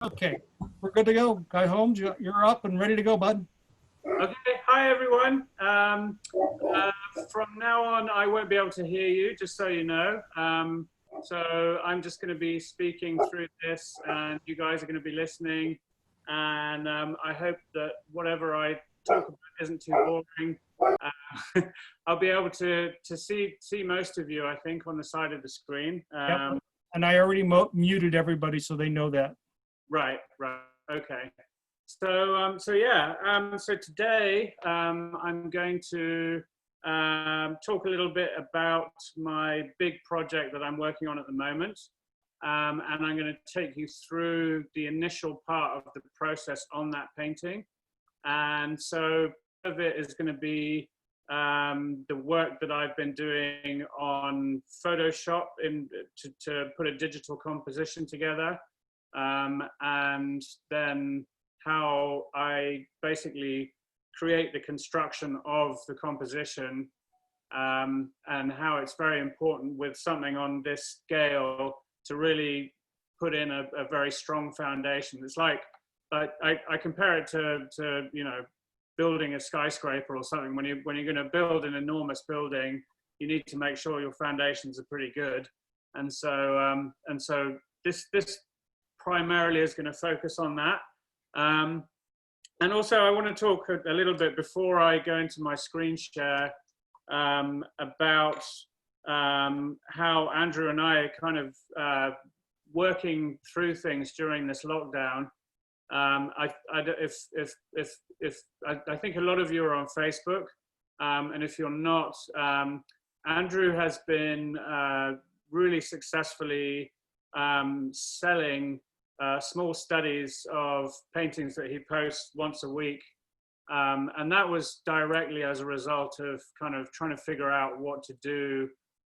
Okay, we're good to go. Guy Holmes, you're up and ready to go, bud. Okay, hi everyone. From now on, I won't be able to hear you, just so you know. So I'm just going to be speaking through this, and you guys are going to be listening. And I hope that whatever I talk about isn't too boring. I'll be able to see most of you, I think, on the side of the screen. Yep. And I already muted everybody, so they know that. Right. Okay. So today I'm going to talk a little bit about my big project that I'm working on at the moment, and I'm going to take you through the initial part of the process on that painting. And so part of it is going to be the work that I've been doing on Photoshop to put a digital composition together. And then how I basically create the construction of the composition, and how it's very important with something on this scale to really put in a very strong foundation. It's like, I compare it to building a skyscraper or something. When you're going to build an enormous building, you need to make sure your foundations are pretty good. And so this primarily is going to focus on that. And also I want to talk a little bit before I go into my screen share about how Andrew and I are kind of working through things during this lockdown. I think a lot of you are on Facebook, and if you're not, Andrew has been really successfully selling small studies of paintings that he posts once a week. And that was directly as a result of kind of trying to figure out what to do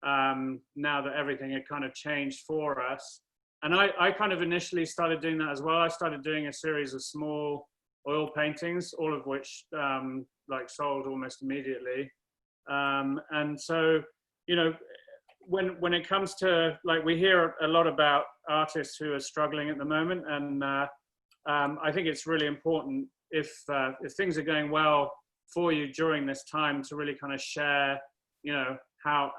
now that everything had kind of changed for us. And I kind of initially started doing that as well. I started doing a series of small oil paintings, all of which like sold almost immediately. And so, when it comes to, like, we hear a lot about artists who are struggling at the moment, and I think it's really important if things are going well for you during this time to really kind of share, how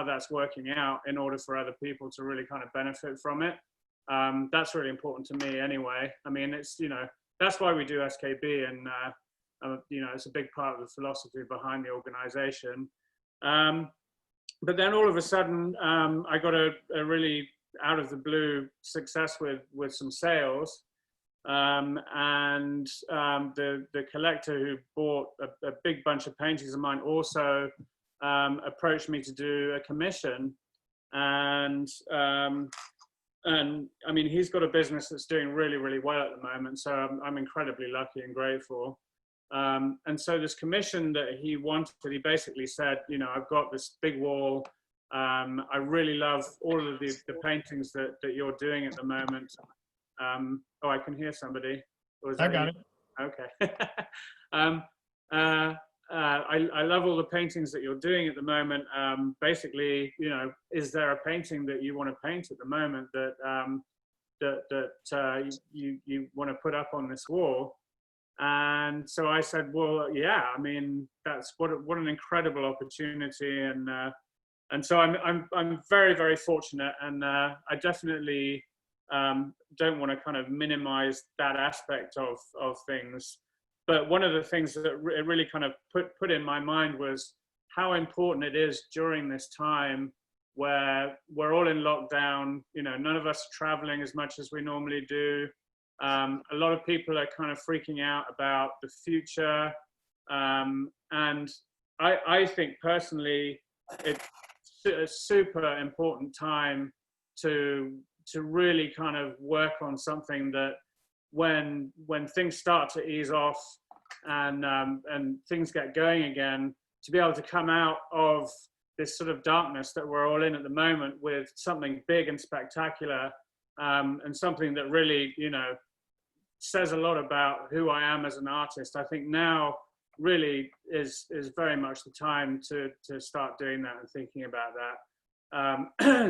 that's working out in order for other people to really kind of benefit from it. That's really important to me anyway. I mean, it's, that's why we do SKB, and it's a big part of the philosophy behind the organization. But then all of a sudden, I got a really out of the blue success with some sales. And the collector who bought a big bunch of paintings of mine also approached me to do a commission. And I mean, he's got a business that's doing really, really well at the moment. So I'm incredibly lucky and grateful. And so this commission that he wanted, he basically said, I've got this big wall. I really love all of the paintings that you're doing at the moment. Oh, I can hear somebody. I got it. Okay. I love all the paintings that you're doing at the moment. Basically, is there a painting that you want to paint at the moment that you want to put up on this wall? And so I said, well, yeah, I mean, that's what an incredible opportunity. And so I'm very, very fortunate. And I definitely don't want to kind of minimize that aspect of things. But one of the things that it really kind of put in my mind was how important it is during this time where we're all in lockdown. None of us are traveling as much as we normally do. A lot of people are kind of freaking out about the future. And I think personally, it's a super important time to really kind of work on something that when things start to ease off and things get going again, to be able to come out of this sort of darkness that we're all in at the moment with something big and spectacular, and something that really, says a lot about who I am as an artist. I think now really is very much the time to start doing that and thinking about that.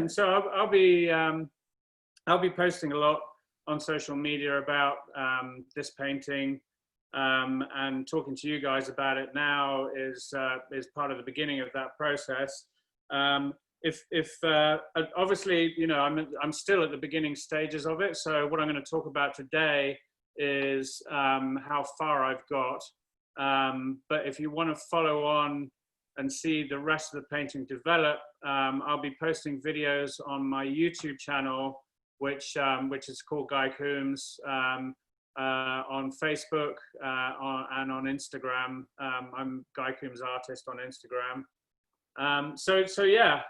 So I'll be posting a lot on social media about this painting, and talking to you guys about it now is part of the beginning of that process. Obviously, you know, I'm still at the beginning stages of it. So what I'm going to talk about today is how far I've got. But if you want to follow on and see the rest of the painting develop, I'll be posting videos on my YouTube channel, which is called Guy Coombs, on Facebook and on Instagram. I'm Guy Coombs Artist on Instagram. So yeah,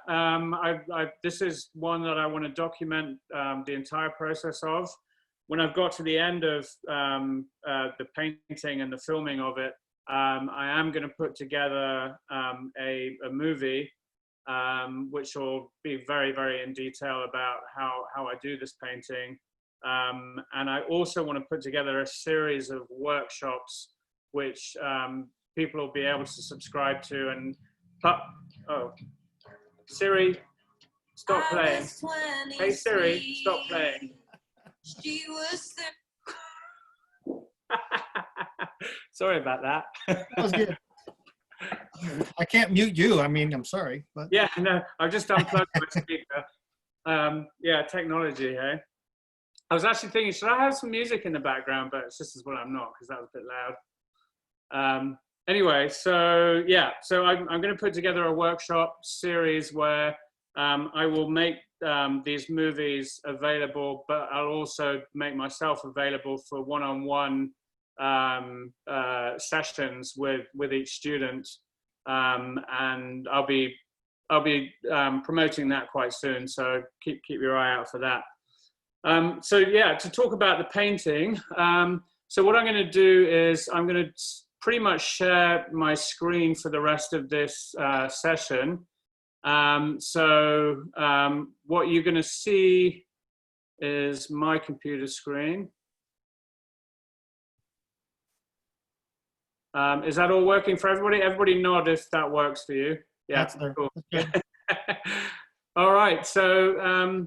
this is one that I want to document the entire process of. When I've got to the end of the painting and the filming of it, I am going to put together a movie, which will be very, very in detail about how I do this painting. And I also want to put together a series of workshops, which people will be able to subscribe to. And oh, Siri, stop playing. Hey Siri, stop playing. She was sorry about that. That was good. I can't mute you. I mean, I'm sorry, but yeah, no, I've just unplugged my speaker. Yeah, technology, hey. I was actually thinking, should I have some music in the background? But it's just as well I'm not, because that was a bit loud. Anyway, so yeah, so I'm going to put together a workshop series where I will make these movies available, but I'll also make myself available for one-on-one sessions with each student, and I'll be promoting that quite soon. So keep your eye out for that. So yeah, to talk about the painting. So what I'm going to do is I'm going to pretty much share my screen for the rest of this session. What you're going to see is my computer screen. Is that all working for everybody? Everybody nod if that works for you. Yeah, that's there. Cool. That's good. All right, so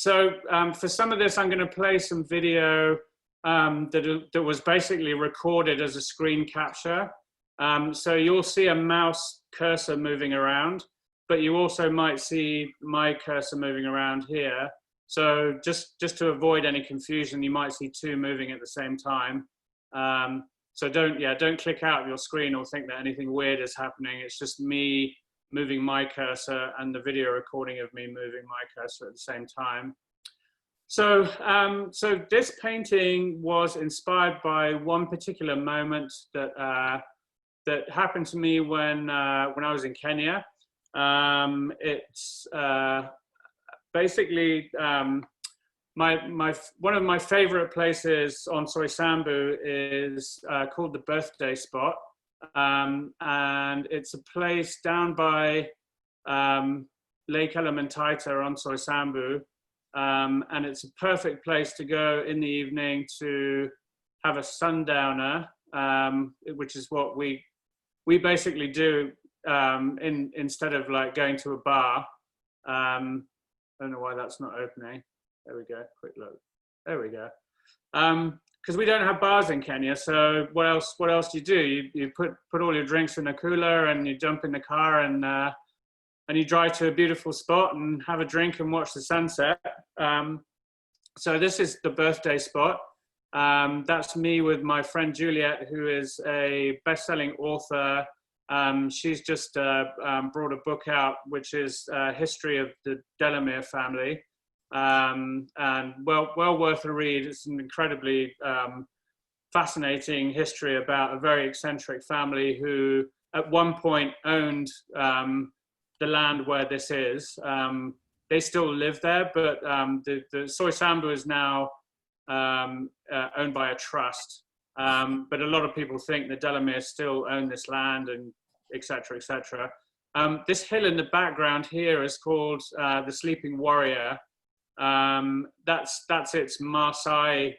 for some of this, I'm going to play some video that was basically recorded as a screen capture. So you'll see a mouse cursor moving around, but you also might see my cursor moving around here. So just to avoid any confusion, you might see two moving at the same time. So don't click out of your screen or think that anything weird is happening. It's just me moving my cursor and the video recording of me moving my cursor at the same time. So this painting was inspired by one particular moment that happened to me when I was in Kenya. It's basically one of my favorite places on Soisambu is called the Birthday Spot. And it's a place down by Lake Elementaita on Soisambu. And it's a perfect place to go in the evening to have a sundowner, which is what we basically do instead of like going to a bar. I don't know why that's not opening. There we go, quick look. There we go. Because we don't have bars in Kenya, so what else do? You put all your drinks in a cooler and you jump in the car and you drive to a beautiful spot and have a drink and watch the sunset. So this is the Birthday Spot. That's me with my friend Juliet, who is a best-selling author. She's just brought a book out, which is history of the Delamere family. And well worth a read. It's an incredibly fascinating history about a very eccentric family who at one point owned the land where this is. They still live there, but the Soisambu is now owned by a trust. But a lot of people think the Delamere still own this land, and et cetera, et cetera. This hill in the background here is called the Sleeping Warrior. That's its Maasai,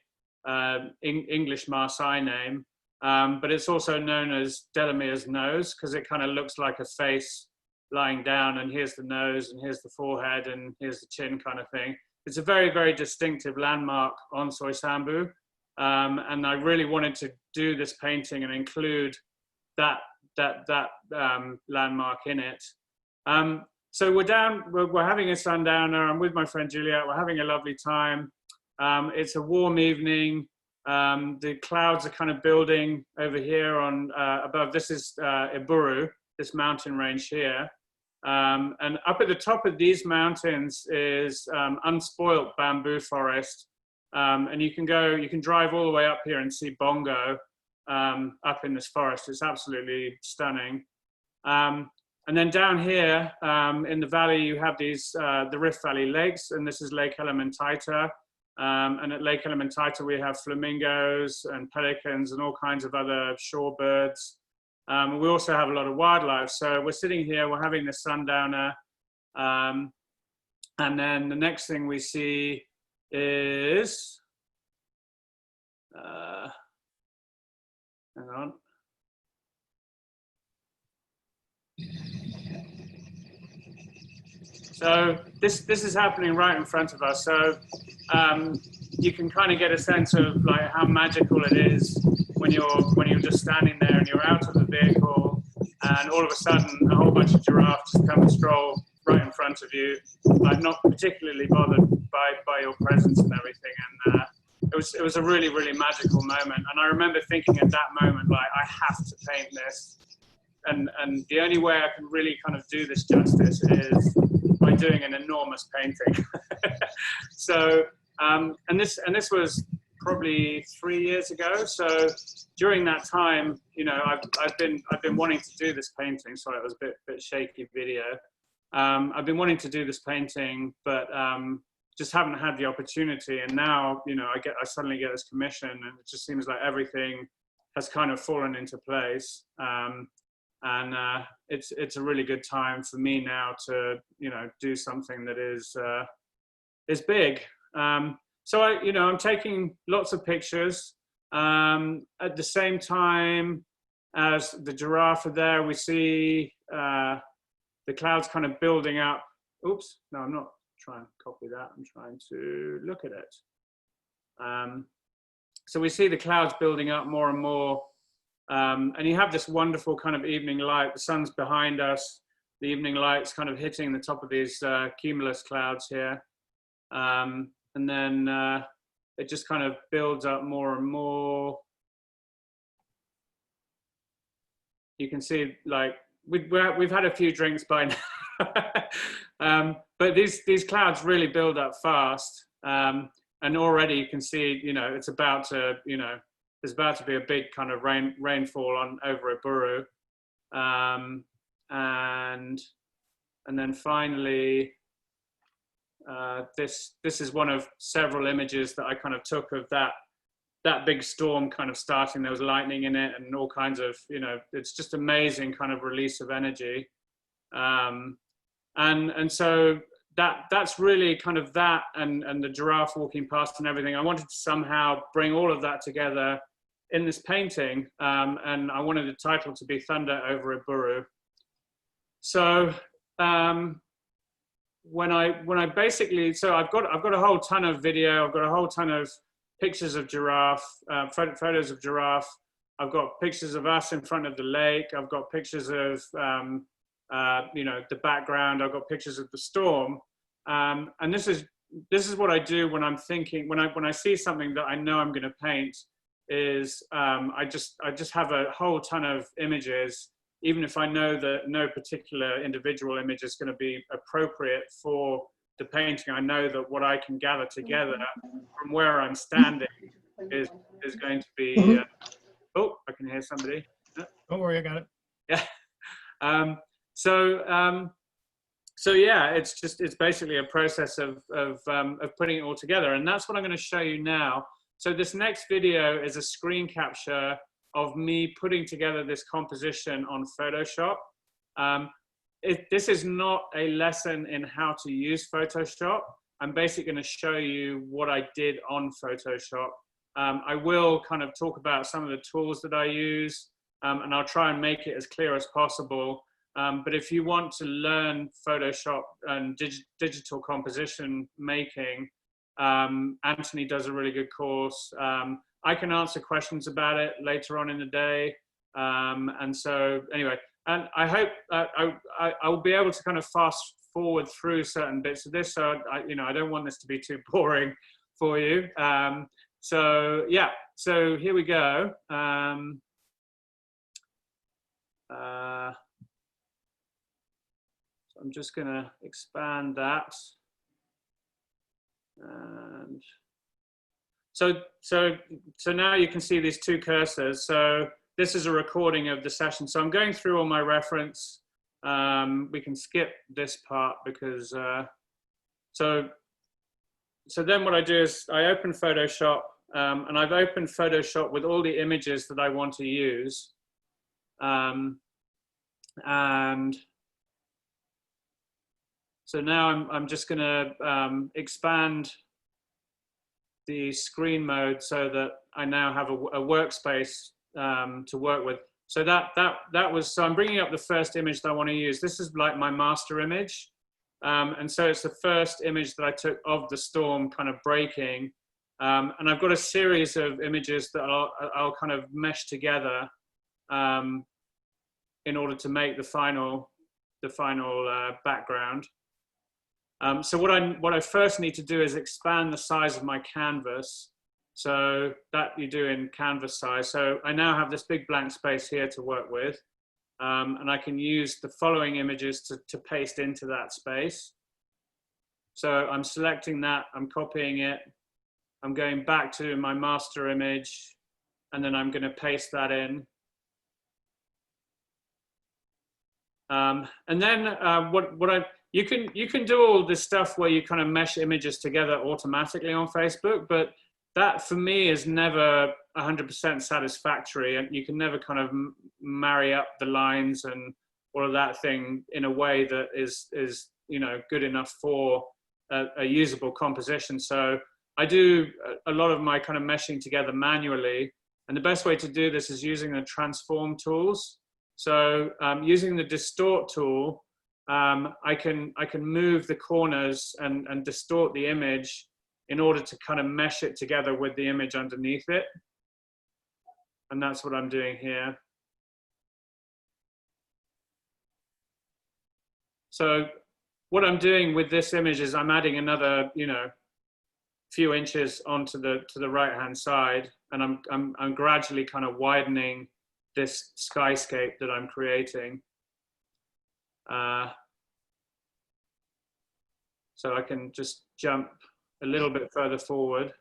English Maasai name, but it's also known as Delamere's nose because it kind of looks like a face lying down, and here's the nose, and here's the forehead, and here's the chin kind of thing. it's a very, very distinctive landmark on Soy Sambu. And I really wanted to do this painting and include that landmark in it. So we're having a sundowner. I'm with my friend Juliet. We're having a lovely time. It's a warm evening. The clouds are kind of building over here on above. This is Iburu, this mountain range here. And up at the top of these mountains is unspoilt bamboo forest. And you can drive all the way up here and see bongo up in this forest. It's absolutely stunning. And then down here in the valley, you have these, the Rift Valley lakes, and this is Lake Elementaita. And at Lake Elementaita, we have flamingos and pelicans and all kinds of other shorebirds. We also have a lot of wildlife. So we're sitting here, we're having this sundowner. And then the next thing we see is, hang on. So this is happening right in front of us. So you can kind of get a sense of like how magical it is when you're just standing there and you're out of the vehicle, and all of a sudden a whole bunch of giraffes just come and stroll right in front of you, like not particularly bothered by your presence and everything. And it was a really, really magical moment. And I remember thinking at that moment, like, I have to paint this. And the only way I can really kind of do this justice is by doing an enormous painting. So, and this was probably 3 years ago. So during that time, you know, I've been wanting to do this painting. Sorry, it was a bit shaky video. I've been wanting to do this painting, but just haven't had the opportunity. And now, you know, I suddenly get this commission, and it just seems like everything has kind of fallen into place. And it's a really good time for me now to, you know, do something that is big. So I'm taking lots of pictures. At the same time as the giraffe are there, we see the clouds kind of building up. Oops, no, I'm not trying to copy that. I'm trying to look at it. So we see the clouds building up more and more. And you have this wonderful kind of evening light. The sun's behind us. The evening light's kind of hitting the top of these cumulus clouds here. And then it just kind of builds up more and more. You can see, like, we've had a few drinks by now. But these clouds really build up fast. And already you can see, you know, it's about to, you know, there's about to be a big kind of rainfall over Iburu. And then finally, this is one of several images that I kind of took of that big storm kind of starting. There was lightning in it and all kinds of, you know, it's just amazing kind of release of energy. And so that's really kind of that, and the giraffe walking past and everything. I wanted to somehow bring all of that together in this painting, and I wanted the title to be Thunder over Iburu. So when I basically, so I've got a whole ton of video, I've got a whole ton of pictures of giraffe, photos of giraffe. I've got pictures of us in front of the lake. I've got pictures of you know, the background. I've got pictures of the storm. And this is what I do when I'm thinking, when I see something that I know I'm going to paint, is I just have a whole ton of images, even if I know that no particular individual image is going to be appropriate for the painting. I know that what I can gather together from where I'm standing is going to be. Oh, I can hear somebody. Don't worry, I got it. Yeah. So yeah, it's basically a process of putting it all together, and that's what I'm going to show you now. So this next video is a screen capture of me putting together this composition on Photoshop. This is not a lesson in how to use Photoshop. I'm basically going to show you what I did on Photoshop. I will kind of talk about some of the tools that I use, and I'll try and make it as clear as possible. But if you want to learn Photoshop and digital composition making, Anthony does a really good course. I can answer questions about it later on in the day. And so anyway, and I hope I'll be able to kind of fast forward through certain bits of this. So I don't want this to be too boring for you. So yeah, so here we go. So I'm just gonna expand that. And so now you can see these two cursors. So this is a recording of the session. So I'm going through all my reference. We can skip this part because, so then what I do is I open Photoshop, and I've opened Photoshop with all the images that I want to use. And so now I'm just going to expand the screen mode so that I now have a workspace to work with. So so I'm bringing up the first image that I want to use. This is like my master image. And so it's the first image that I took of the storm kind of breaking. And I've got a series of images that I'll kind of mesh together in order to make the final background. So what I first need to do is expand the size of my canvas. So that you do in canvas size. So I now have this big blank space here to work with. And I can use the following images to paste into that space. So I'm selecting that, I'm copying it. I'm going back to my master image, and then I'm going to paste that in. And then you can do all this stuff where you kind of mesh images together automatically on Facebook, but that for me is never 100% satisfactory, and you can never kind of marry up the lines and all of that thing in a way that is good enough for a usable composition. So I do a lot of my kind of meshing together manually, and the best way to do this is using the transform tools. So using the distort tool, I can move the corners and distort the image in order to kind of mesh it together with the image underneath it. And that's what I'm doing here. So what I'm doing with this image is I'm adding another, few inches onto the right-hand side, and I'm gradually kind of widening this skyscape that I'm creating. So I can just jump a little bit further forward.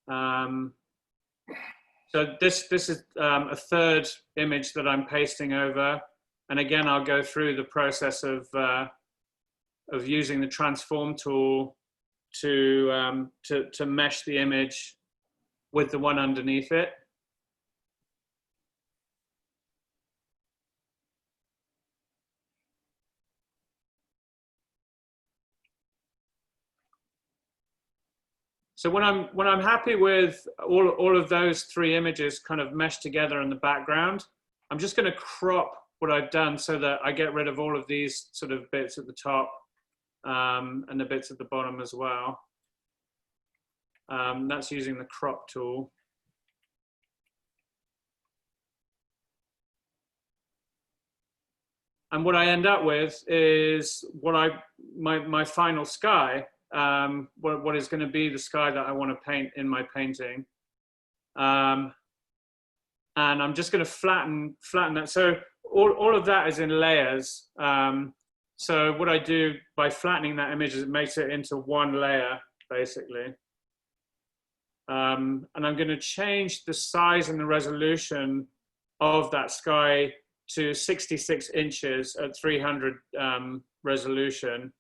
So this is a third image that I'm pasting over, and again I'll go through the process of using the transform tool to mesh the image with the one underneath it. So when I'm happy with all of those three images kind of meshed together in the background, I'm just going to crop what I've done so that I get rid of all of these sort of bits at the top and the bits at the bottom as well. That's using the crop tool. And what I end up with is my final sky. What is going to be the sky that I want to paint in my painting. And I'm just going to flatten that. So all of that is in layers. So what I do by flattening that image is it makes it into one layer, basically. And I'm going to change the size and the resolution of that sky to 66 inches at 300 resolution.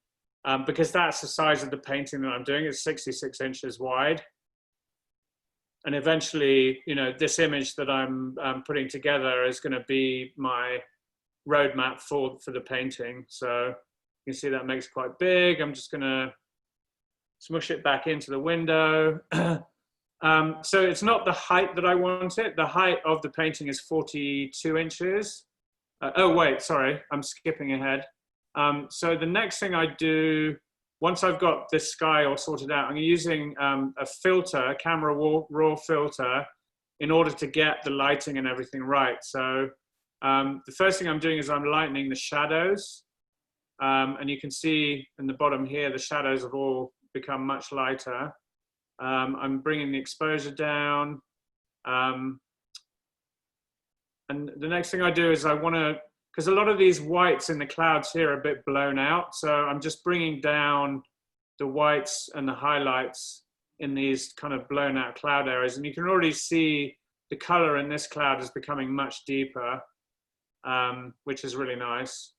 Because that's the size of the painting that I'm doing. It's 66 inches wide. And eventually, this image that I'm putting together is going to be my roadmap for the painting. So you can see that makes it quite big. I'm just going to smush it back into the window. So it's not the height that I want it. The height of the painting is 42 inches. Oh, wait, sorry, I'm skipping ahead. So the next thing I do once I've got this sky all sorted out, I'm using a filter, a camera raw filter, in order to get the lighting and everything right. So the first thing I'm doing is I'm lightening the shadows. And you can see in the bottom here, the shadows have all become much lighter. I'm bringing the exposure down. And the next thing I do is I want to, because a lot of these whites in the clouds here are a bit blown out. So I'm just bringing down the whites and the highlights in these kind of blown out cloud areas. And you can already see the color in this cloud is becoming much deeper, which is really nice.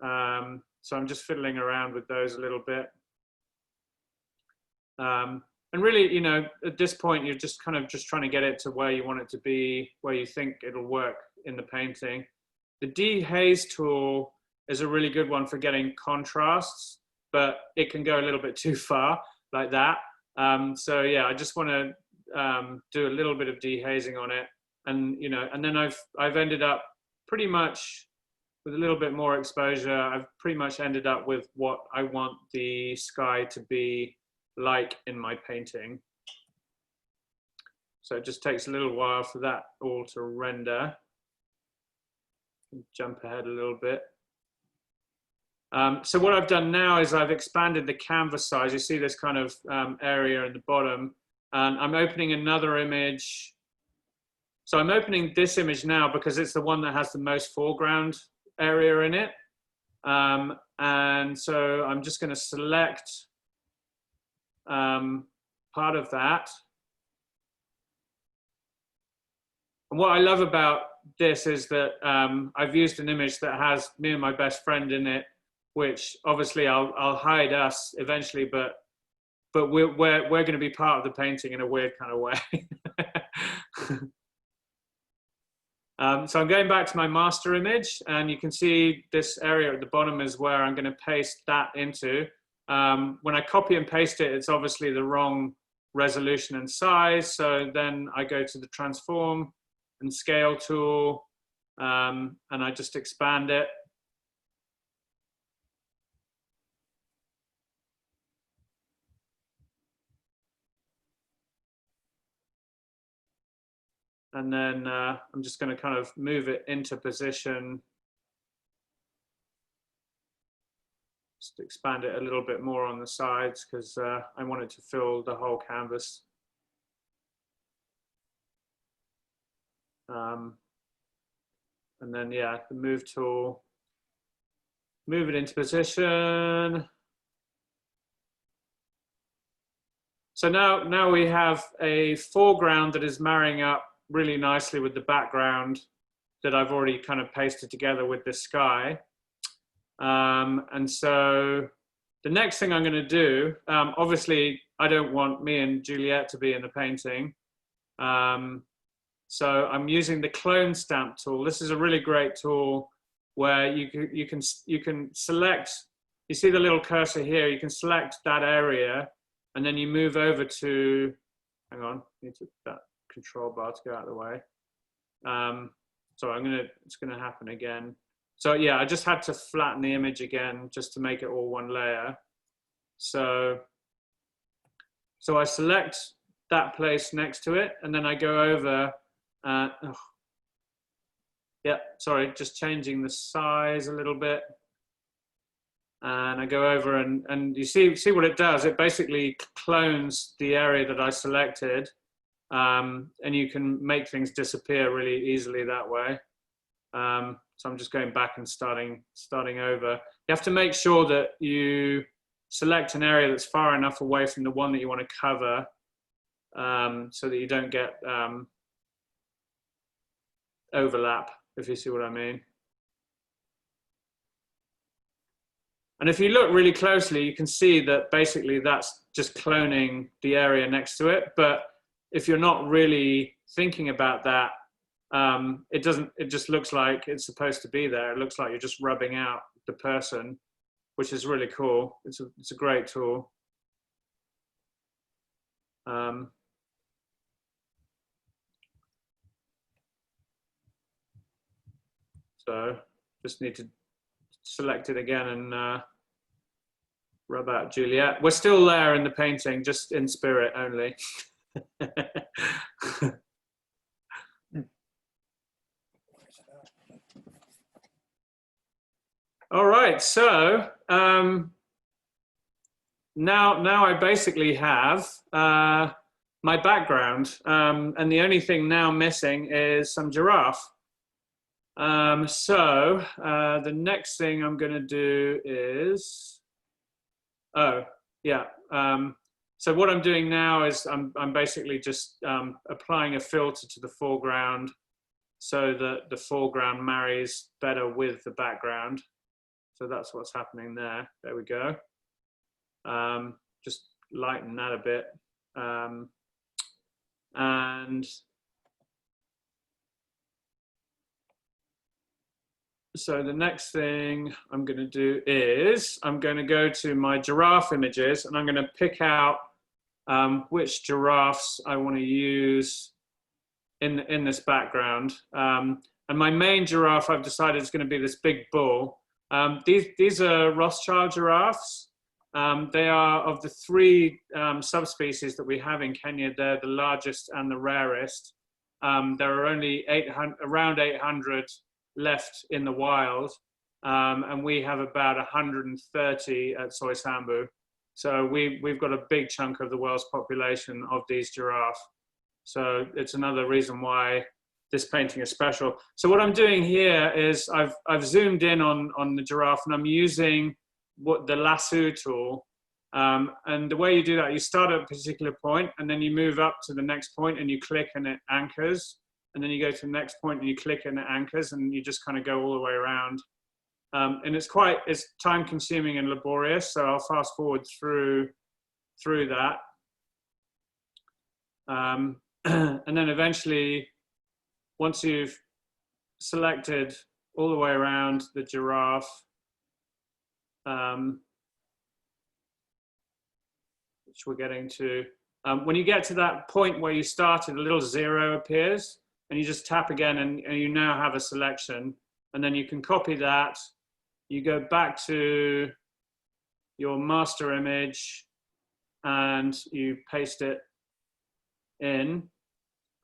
So I'm just fiddling around with those a little bit. And really, you know, at this point, you're just kind of just trying to get it to where you want it to be, where you think it'll work in the painting. The dehaze tool is a really good one for getting contrasts, but it can go a little bit too far like that. So yeah, I just want to do a little bit of dehazing on it. And, you know, and then I've ended up pretty much with a little bit more exposure. I've pretty much ended up with what I want the sky to be like in my painting. So it just takes a little while for that all to render. Jump ahead a little bit. So what I've done now is I've expanded the canvas size. You see this kind of area in the bottom, and I'm opening another image. So I'm opening this image now because it's the one that has the most foreground area in it. And so I'm just going to select part of that. And what I love about this is that I've used an image that has me and my best friend in it, which obviously I'll hide us eventually, but we're going to be part of the painting in a weird kind of way. So I'm going back to my master image, and you can see this area at the bottom is where I'm going to paste that into. When I copy and paste it, it's obviously the wrong resolution and size. So then I go to the transform and scale tool, and I just expand it. And then I'm just going to kind of move it into position. Just expand it a little bit more on the sides because I want it to fill the whole canvas. And then, yeah, the move tool, move it into position. So now we have a foreground that is marrying up really nicely with the background that I've already kind of pasted together with the sky. And so the next thing I'm going to do, obviously I don't want me and Juliet to be in the painting. So I'm using the clone stamp tool. This is a really great tool where you can select, you see the little cursor here, you can select that area and then you move over to, hang on, I need to that control bar to go out of the way. So it's gonna happen again. So yeah, I just had to flatten the image again just to make it all one layer. So I select that place next to it and then I go over, yeah, sorry, just changing the size a little bit. And I go over and you see what it does. It basically clones the area that I selected, and you can make things disappear really easily that way. So I'm just going back and starting over. You have to make sure that you select an area that's far enough away from the one that you want to cover, so that you don't get overlap, if you see what I mean. And if you look really closely, you can see that basically that's just cloning the area next to it. But if you're not really thinking about that, it just looks like it's supposed to be there. It looks like you're just rubbing out the person, which is really cool. It's a great tool. So just need to select it again and rub out Juliet. We're still there in the painting, just in spirit only. All right, so now I basically have my background, and the only thing now missing is some giraffe. So the next thing I'm going to do is, oh yeah. So what I'm doing now is I'm basically just applying a filter to the foreground so that the foreground marries better with the background. So that's what's happening there. There we go. Just lighten that a bit. And so the next thing I'm going to do is I'm going to go to my giraffe images, and I'm going to pick out which giraffes I want to use in this background. And my main giraffe I've decided is going to be this big bull. These are Rothschild giraffes. They are, of the 3 subspecies that we have in Kenya, they're the largest and the rarest. There are only around 800 left in the wild, and we have about 130 at Soisambu. So we've got a big chunk of the world's population of these giraffes. So it's another reason why this painting is special. So what I'm doing here is I've zoomed in on the giraffe, and I'm using the lasso tool. And the way you do that, you start at a particular point, and then you move up to the next point, and you click, and it anchors. And then you go to the next point, and you click, and it anchors, and you just kind of go all the way around. And it's time consuming and laborious. So I'll fast forward through that. And then eventually, once you've selected all the way around the giraffe, which we're getting to, when you get to that point where you started, a little 0 appears, and you just tap again, and you now have a selection. And then you can copy that. You go back to your master image, and you paste it in.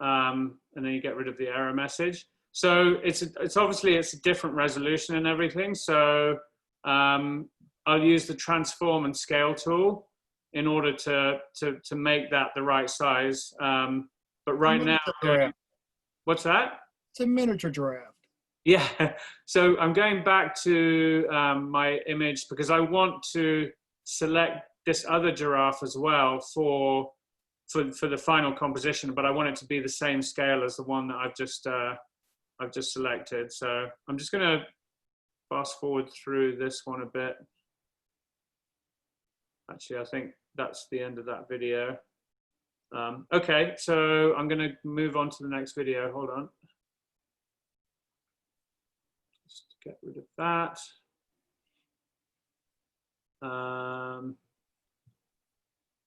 And then you get rid of the error message. So it's obviously a different resolution and everything. So I'll use the transform and scale tool in order to make that the right size. But right now, what's that? It's a miniature giraffe. Yeah. So I'm going back to my image because I want to select this other giraffe as well for the final composition, but I want it to be the same scale as the one that I've just selected. So I'm just going to fast forward through this one a bit. Actually, I think that's the end of that video. Okay, so I'm going to move on to the next video. Hold on. Just get rid of that.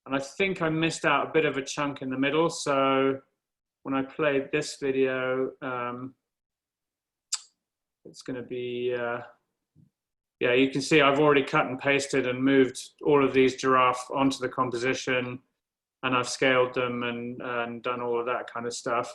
And I think I missed out a bit of a chunk in the middle. So when I played this video, it's going to be, yeah, you can see I've already cut and pasted and moved all of these giraffes onto the composition, and I've scaled them and done all of that kind of stuff.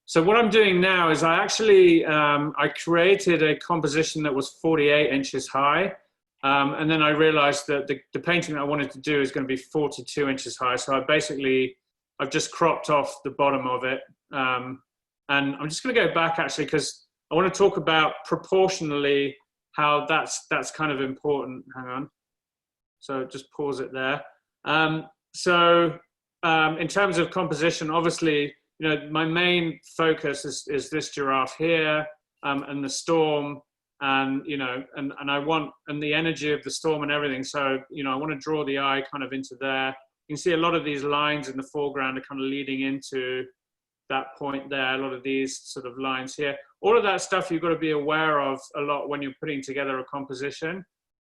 So what I'm doing now is I actually, I created a composition that was 48 inches high. And then I realized that the painting that I wanted to do is going to be 42 inches high. So I've just cropped off the bottom of it. And I'm just going to go back actually, because I want to talk about proportionally how that's kind of important. Hang on. So just pause it there. So in terms of composition, obviously, you know, my main focus is this giraffe here, and the storm, and you know, and I want, and the energy of the storm and everything. So you know, I want to draw the eye kind of into there. You can see a lot of these lines in the foreground are kind of leading into that point there. A lot of these sort of lines here. All of that stuff you've got to be aware of a lot when you're putting together a composition.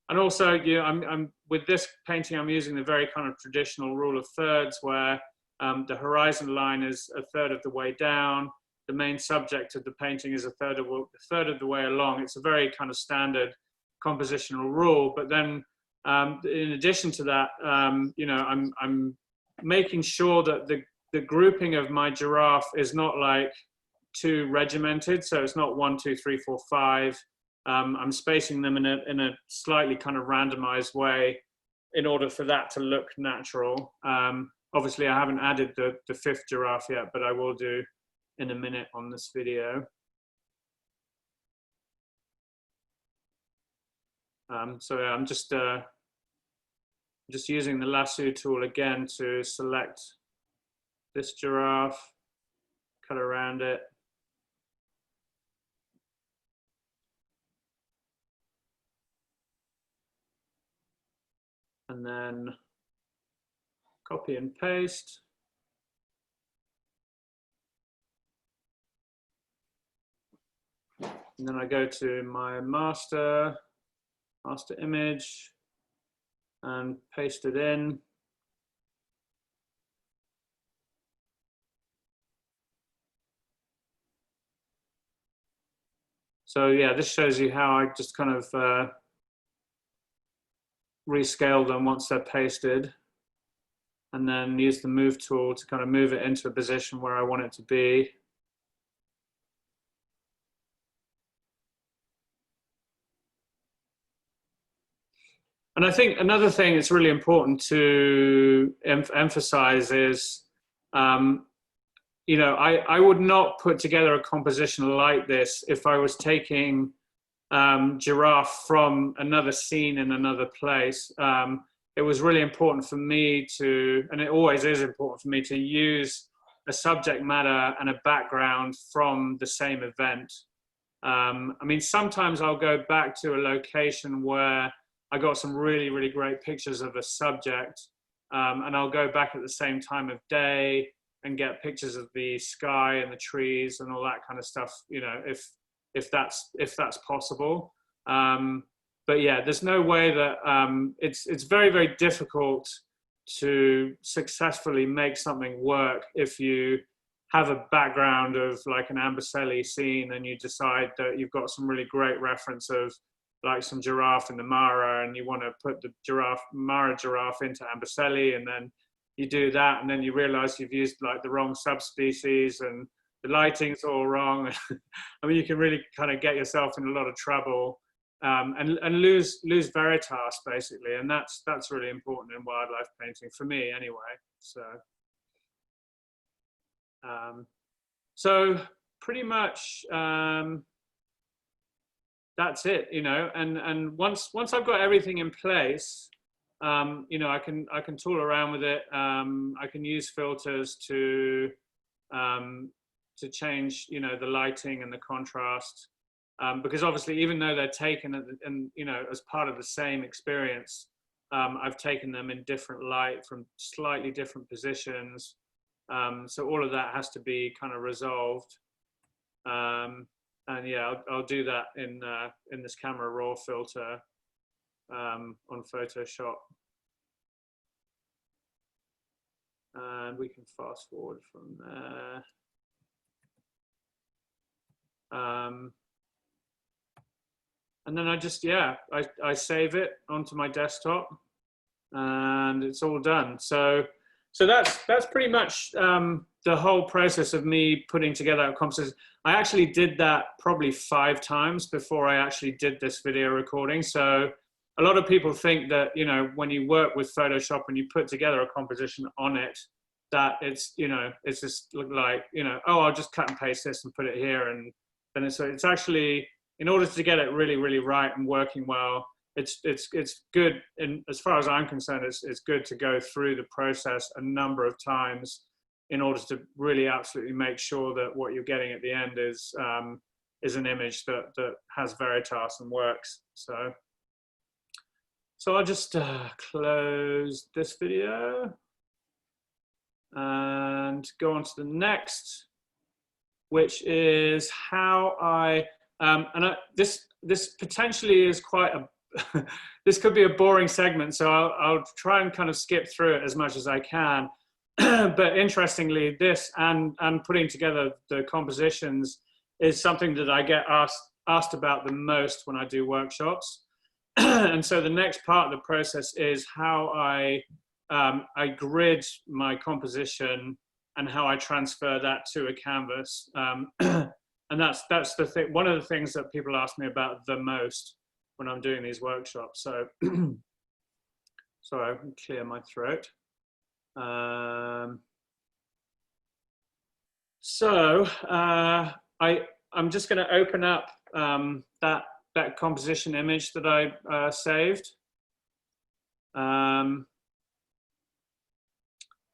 And also, you know, I'm with this painting, I'm using the very kind of traditional rule of thirds, where the horizon line is a third of the way down, the main subject of the painting is a third of the way along. It's a very kind of standard compositional rule. But then in addition to that, you know, I'm making sure that the grouping of my giraffe is not like too regimented. So it's not 1, 2, 3, 4, 5. I'm spacing them in a slightly kind of randomized way in order for that to look natural. Obviously, I haven't added the fifth giraffe yet, but I will do in a minute on this video. So yeah, I'm just using the lasso tool again to select this giraffe, cut around it. And then copy and paste. And then I go to my master image and paste it in. So yeah, this shows you how I just kind of rescale them once they're pasted, and then use the move tool to kind of move it into a position where I want it to be. And I think another thing that's really important to emphasize is, you know, I would not put together a composition like this if I was taking giraffe from another scene in another place. It was really important for me to, and it always is important for me to use a subject matter and a background from the same event. I mean, sometimes I'll go back to a location where I got some really, really great pictures of a subject, and I'll go back at the same time of day and get pictures of the sky and the trees and all that kind of stuff, you know, if that's possible. But yeah, there's no way that it's very, very difficult to successfully make something work if you have a background of like an Ambercelli scene and you decide that you've got some really great reference of like some giraffe in the Mara, and you want to put the Mara giraffe into Ambercelli, and then you do that, and then you realize you've used like the wrong subspecies and the lighting's all wrong. I mean, you can really kind of get yourself in a lot of trouble and lose veritas basically, and that's really important in wildlife painting for me anyway. So pretty much that's it, you know. And once I've got everything in place, you know, I can tool around with it. I can use filters to change, you know, the lighting and the contrast, because obviously, even though they're taken and you know, as part of the same experience, I've taken them in different light from slightly different positions. So all of that has to be kind of resolved. And yeah, I'll do that in this camera raw filter on Photoshop. And we can fast forward from there. And then I just, yeah, I save it onto my desktop and it's all done. So that's pretty much the whole process of me putting together a composition. I actually did that probably 5 times before I actually did this video recording. So a lot of people think that, you know, when you work with Photoshop and you put together a composition on it, that it's, you know, it's just like, you know, oh, I'll just cut and paste this and put it here. And then it's actually, in order to get it really, really right and working well, it's good, and as far as I'm concerned, it's good to go through the process a number of times in order to really absolutely make sure that what you're getting at the end is an image that has veritas and works. So I'll just close this video and go on to the next, which is how I this potentially is quite a this could be a boring segment, so I'll try and kind of skip through it as much as I can. but interestingly, this and putting together the compositions is something that I get asked about the most when I do workshops. And so the next part of the process is how I grid my composition and how I transfer that to a canvas. And that's the thing. One of the things that people ask me about the most when I'm doing these workshops. So, sorry, I can clear my throat. I'm just going to open up that composition image that I saved.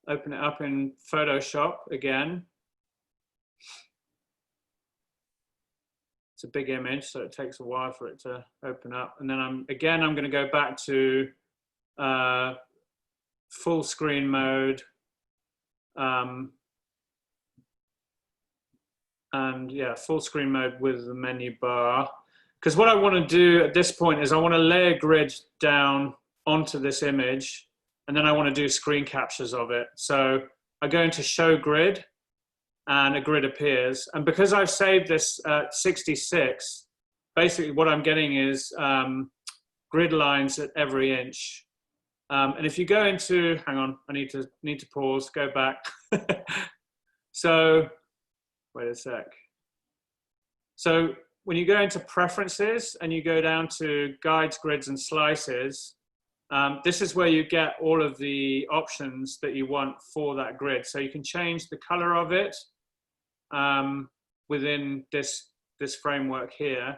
Open it up in Photoshop again. It's a big image, so it takes a while for it to open up. And then I'm going to go back to full screen mode. And yeah, full screen mode with the menu bar. Because what I want to do at this point is I want to lay a grid down onto this image, and then I want to do screen captures of it. So I go into show grid, and a grid appears. And because I've saved this at 66, basically what I'm getting is grid lines at every inch. And if you go into, hang on, I need to pause, go back. So, wait a sec. So when you go into preferences and you go down to guides, grids, and slices, this is where you get all of the options that you want for that grid. So you can change the color of it within this framework here.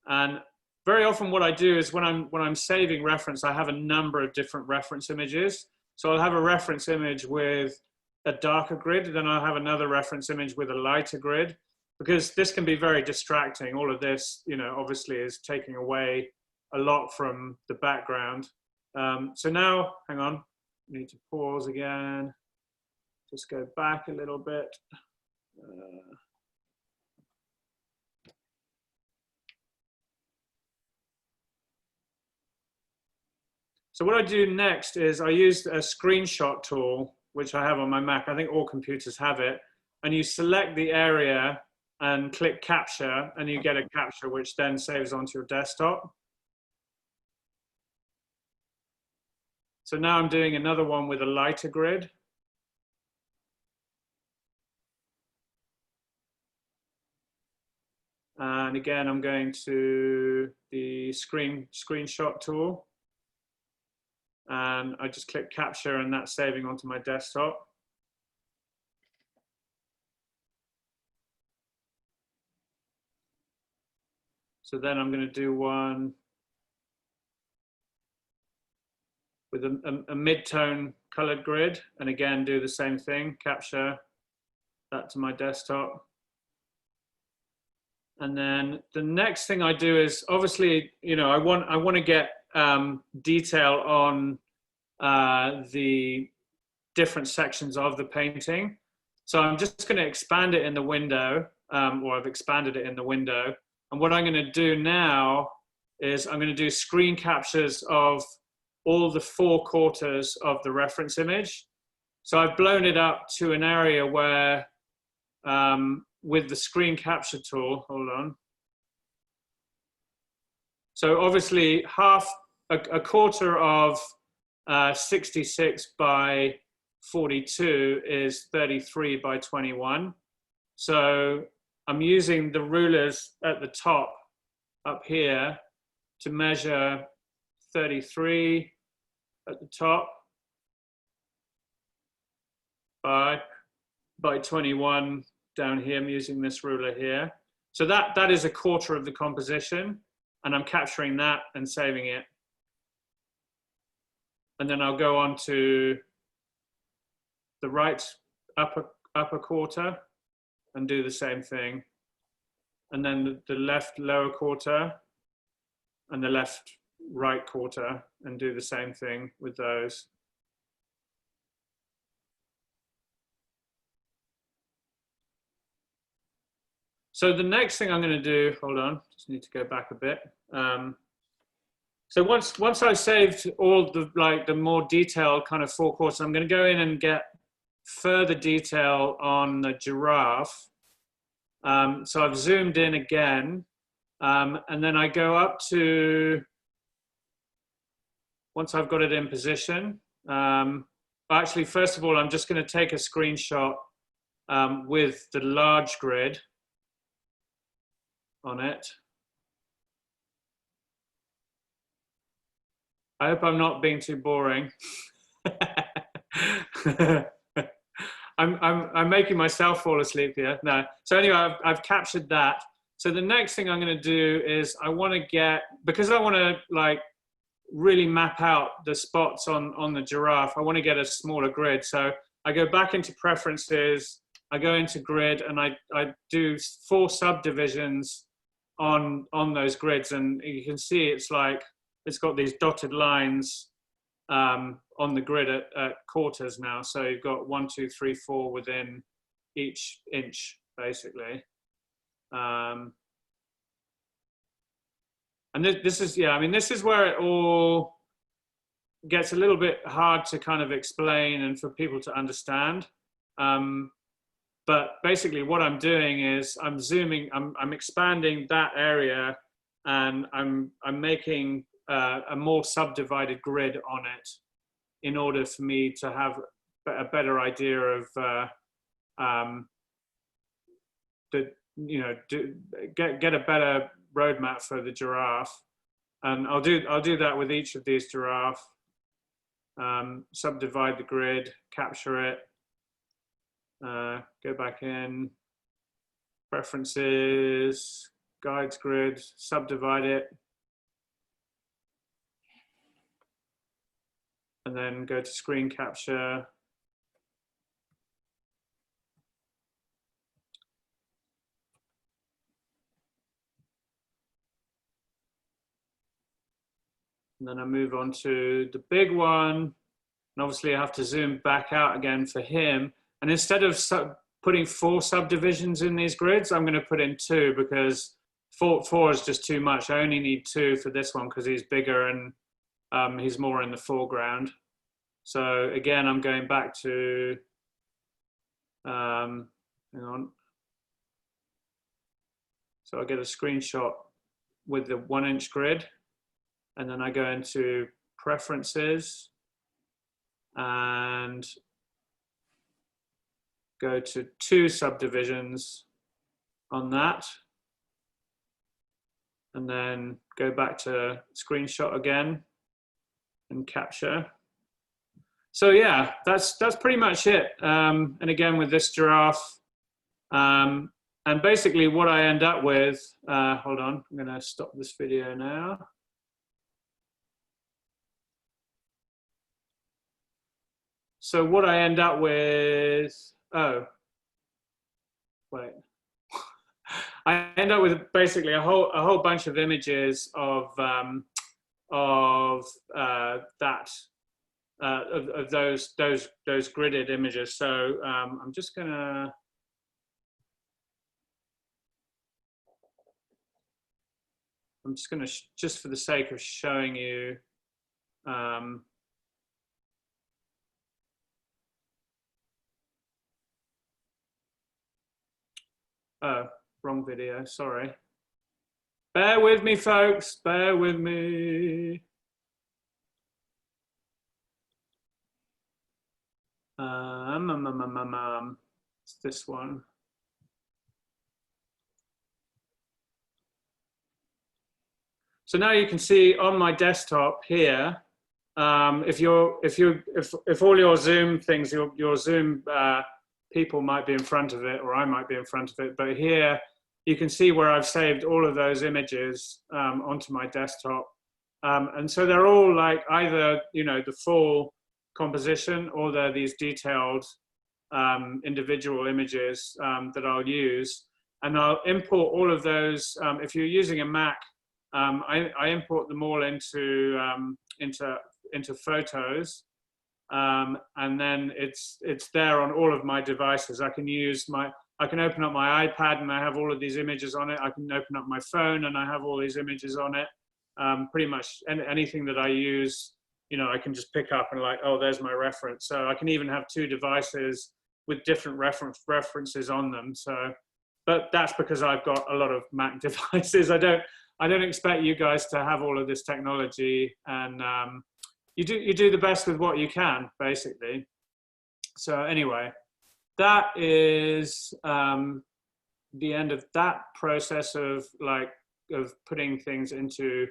And very often what I do is when I'm saving reference, I have a number of different reference images. So I'll have a reference image with a darker grid, then I'll have another reference image with a lighter grid, because this can be very distracting. All of this, you know, obviously is taking away a lot from the background. So now, hang on, I need to pause again. Just go back a little bit. So what I do next is I use a screenshot tool, which I have on my Mac. I think all computers have it. And you select the area and click capture, and you get a capture, which then saves onto your desktop. So now I'm doing another one with a lighter grid. And again, I'm going to the screenshot tool. And I just click capture, and that's saving onto my desktop. So then I'm going to do one with a mid-tone colored grid, and again do the same thing, capture that to my desktop. And then the next thing I do is, obviously, you know, I want to get detail on the different sections of the painting. So I'm just going to expand it in the window, or I've expanded it in the window. And what I'm going to do now is I'm going to do screen captures of all the 4 quarters of the reference image. So I've blown it up to an area where, with the screen capture tool, hold on. So obviously a quarter of 66 by 42 is 33 by 21. So I'm using the rulers at the top up here to measure 33 at the top by 21 down here. I'm using this ruler here. So that is a quarter of the composition, and I'm capturing that and saving it. And then I'll go on to the right upper quarter and do the same thing. And then the left lower quarter and the left right quarter, and do the same thing with those. So the next thing I'm going to do, hold on, just need to go back a bit. So once I've saved all the more detailed kind of forequarters, I'm going to go in and get further detail on the giraffe. So I've zoomed in again, and then I go up to, once I've got it in position, actually, first of all, I'm just going to take a screenshot with the large grid on it. I hope I'm not being too boring. I'm making myself fall asleep here. No. So anyway, I've captured that. So the next thing I'm going to do is I want to get, because I want to like really map out the spots on the giraffe, I want to get a smaller grid. So I go back into preferences, I go into grid, and I do 4 subdivisions on those grids, and you can see it's like it's got these dotted lines on the grid at quarters now. So you've got 1, 2, 3, 4 within each inch, basically. And this is, yeah, I mean, this is where it all gets a little bit hard to kind of explain and for people to understand. But basically what I'm doing is I'm zooming, I'm expanding that area, and I'm making a more subdivided grid on it in order for me to have a better idea of get a better roadmap for the giraffe. And I'll do that with each of these giraffe. Subdivide the grid, capture it, go back in, preferences, guides grid, subdivide it, and then go to screen capture. And then I move on to the big one. And obviously I have to zoom back out again for him. And instead of putting 4 subdivisions in these grids, I'm going to put in 2, because 4 is just too much. I only need 2 for this one because he's bigger and he's more in the foreground. So again, I'm going back to, hang on. So I get a screenshot with the 1-inch grid, and then I go into preferences and go to 2 subdivisions on that, and then go back to screenshot again and capture. So yeah, that's pretty much it. And again, with this giraffe, and basically what I end up with, hold on, I'm gonna stop this video now. So what I end up with, oh, wait. I end up with basically a whole bunch of images of those gridded images. So I'm just gonna, just for the sake of showing you, oh, wrong video, sorry. Bear with me, folks, bear with me. It's this one. So now you can see on my desktop here, if all your Zoom things, your Zoom people might be in front of it, or I might be in front of it, but here you can see where I've saved all of those images onto my desktop. And so they're all like either, you know, the full composition, or they're these detailed individual images that I'll use. And I'll import all of those. If you're using a Mac, I import them all into Photos. And then it's there on all of my devices. I can open up my iPad and I have all of these images on it. I can open up my phone and I have all these images on it. Pretty much anything that I use, you know, I can just pick up and like, oh, there's my reference. So I can even have two devices with different references on them. So, but that's because I've got a lot of Mac devices. I don't expect you guys to have all of this technology, and you do the best with what you can, basically. So anyway, that is the end of that process of putting things into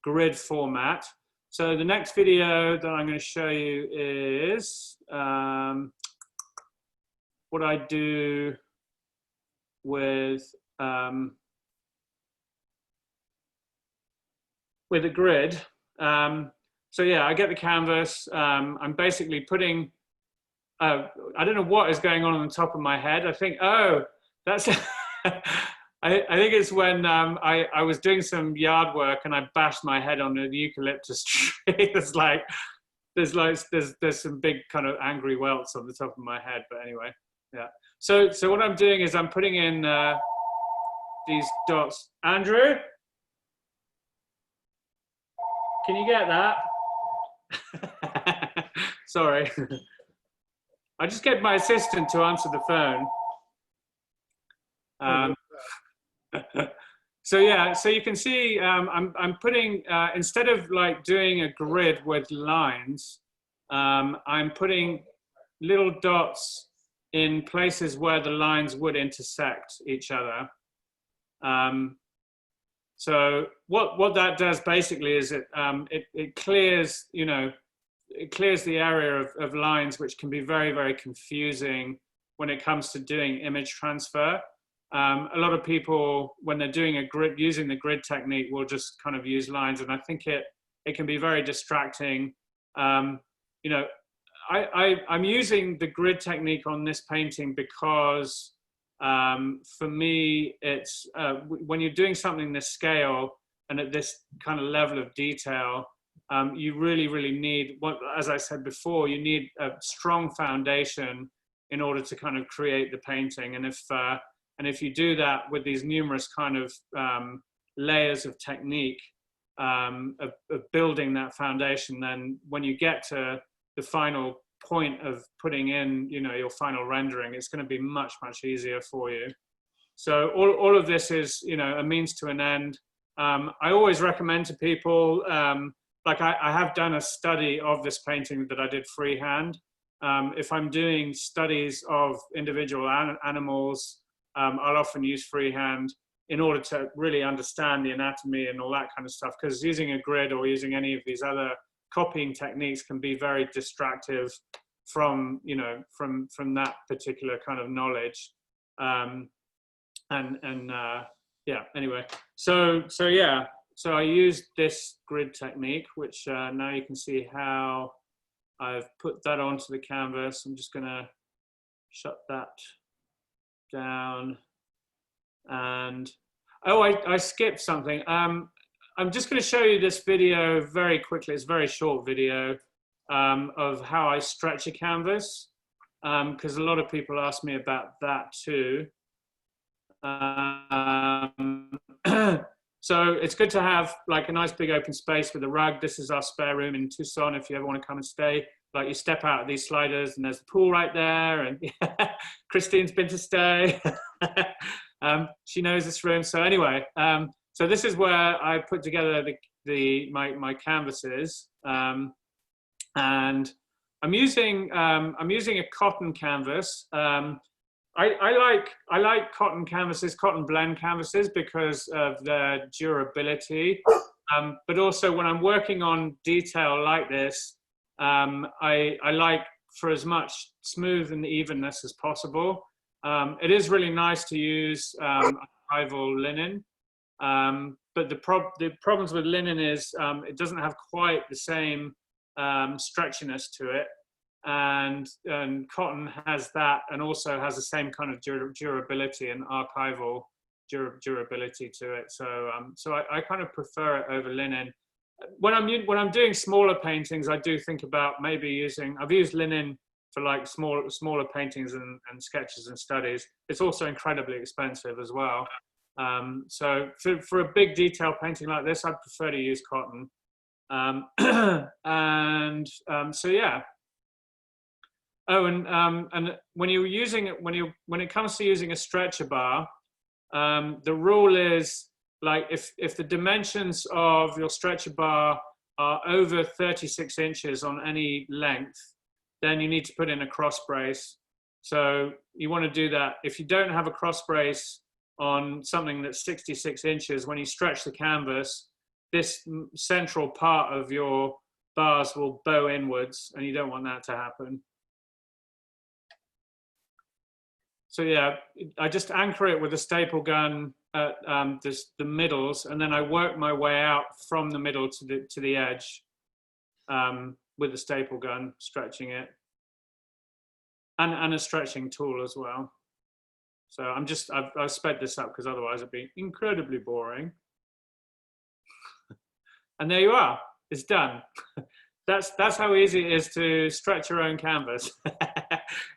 grid format. So the next video that I'm going to show you is what I do with a grid. So yeah, I get the canvas. I'm basically putting, I don't know what is going on the top of my head. I think, oh, that's, I think it's when I was doing some yard work and I bashed my head on an eucalyptus tree. There's some big kind of angry welts on the top of my head, but anyway, yeah. So what I'm doing is I'm putting in these dots. Andrew, can you get that? Sorry. I just get my assistant to answer the phone. So yeah, so you can see I'm putting, instead of like doing a grid with lines, I'm putting little dots in places where the lines would intersect each other. So what that does basically is it clears, you know, it clears the area of lines, which can be very, very confusing when it comes to doing image transfer. A lot of people, when they're doing a grid, using the grid technique, will just kind of use lines, and I think it can be very distracting. You know, I'm using the grid technique on this painting because for me, it's when you're doing something this scale and at this kind of level of detail, you really, really need, as I said before, you need a strong foundation in order to kind of create the painting. And if you do that with these numerous kind of layers of technique of building that foundation, then when you get to the final point of putting in, you know, your final rendering, it's going to be much, much easier for you. So all of this is, you know, a means to an end. I always recommend to people, like I have done a study of this painting that I did freehand. If I'm doing studies of individual animals, I'll often use freehand in order to really understand the anatomy and all that kind of stuff, because using a grid or using any of these other copying techniques can be very distractive from, you know, from that particular kind of knowledge. Yeah, anyway, so yeah, so I used this grid technique, which now you can see how I've put that onto the canvas. I'm just gonna shut that down. And oh, I skipped something. I'm just going to show you this video very quickly. It's a very short video of how I stretch a canvas, because a lot of people ask me about that too. So it's good to have like a nice big open space with a rug. This is our spare room in Tucson if you ever want to come and stay. Like you step out of these sliders and there's the pool right there, and yeah, Christine's been to stay. She knows this room. So anyway, so this is where I put together my canvases, and I'm using a cotton canvas. I like cotton canvases, cotton blend canvases, because of their durability. But also when I'm working on detail like this, I like for as much smooth and evenness as possible. It is really nice to use archival linen, but the problems with linen is it doesn't have quite the same stretchiness to it, and cotton has that, and also has the same kind of durability and archival durability to it. So I kind of prefer it over linen. When I'm doing smaller paintings, I do think about maybe using. I've used linen for like smaller paintings and sketches and studies. It's also incredibly expensive as well. So for a big detail painting like this, I'd prefer to use cotton. So yeah. Oh, and when you're using it, when it comes to using a stretcher bar, the rule is, like, if the dimensions of your stretcher bar are over 36 inches on any length, then you need to put in a cross brace. So you want to do that. If you don't have a cross brace on something that's 66 inches, when you stretch the canvas, this central part of your bars will bow inwards, and you don't want that to happen. So yeah, I just anchor it with a staple gun at the middles, and then I work my way out from the middle to the edge with the staple gun, stretching it, and a stretching tool as well. So I've sped this up because otherwise it'd be incredibly boring. And there you are, it's done. That's how easy it is to stretch your own canvas.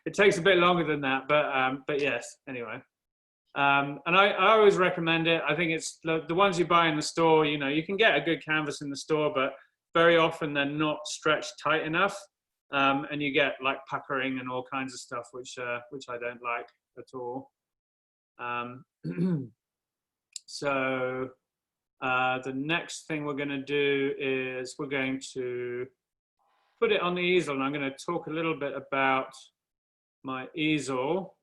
It takes a bit longer than that, but yes, anyway. And I always recommend it. I think it's the ones you buy in the store, you know, you can get a good canvas in the store, but very often they're not stretched tight enough. And you get like puckering and all kinds of stuff, which I don't like at all. So the next thing we're going to do is we're going to put it on the easel, and I'm going to talk a little bit about my easel.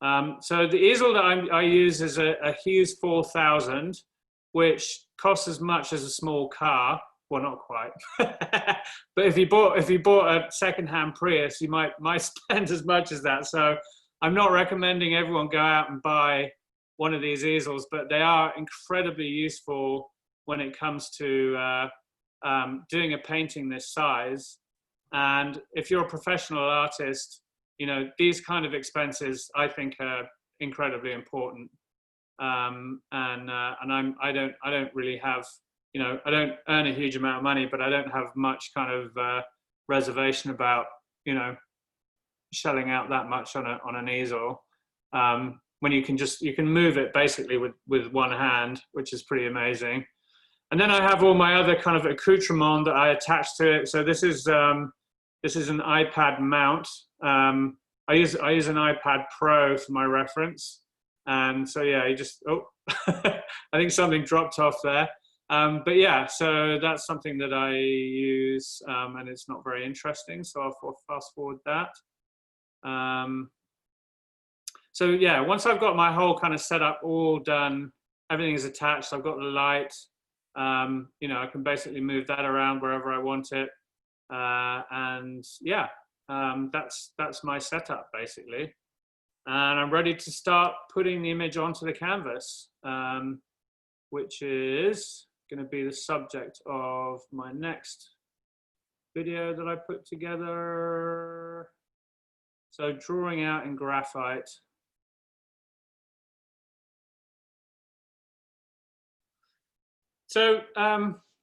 So the easel that I use is a Hughes 4000, which costs as much as a small car. Well, not quite. But if you bought a secondhand Prius, you might spend as much as that. So I'm not recommending everyone go out and buy one of these easels, but they are incredibly useful when it comes to doing a painting this size. And if you're a professional artist, you know, these kind of expenses, I think, are incredibly important. I don't really have, you know, I don't earn a huge amount of money, but I don't have much kind of reservation about, you know, shelling out that much on an easel. When you can move it basically with one hand, which is pretty amazing. And then I have all my other kind of accoutrement that I attach to it. So this is an iPad mount. I use an iPad Pro for my reference. And so yeah, I think something dropped off there. But yeah, so that's something that I use, and it's not very interesting, so I'll fast forward that. So yeah, once I've got my whole kind of setup all done, everything is attached, I've got the light, you know, I can basically move that around wherever I want it. And yeah, that's my setup basically. And I'm ready to start putting the image onto the canvas, which is going to be the subject of my next video that I put together. So drawing out in graphite. So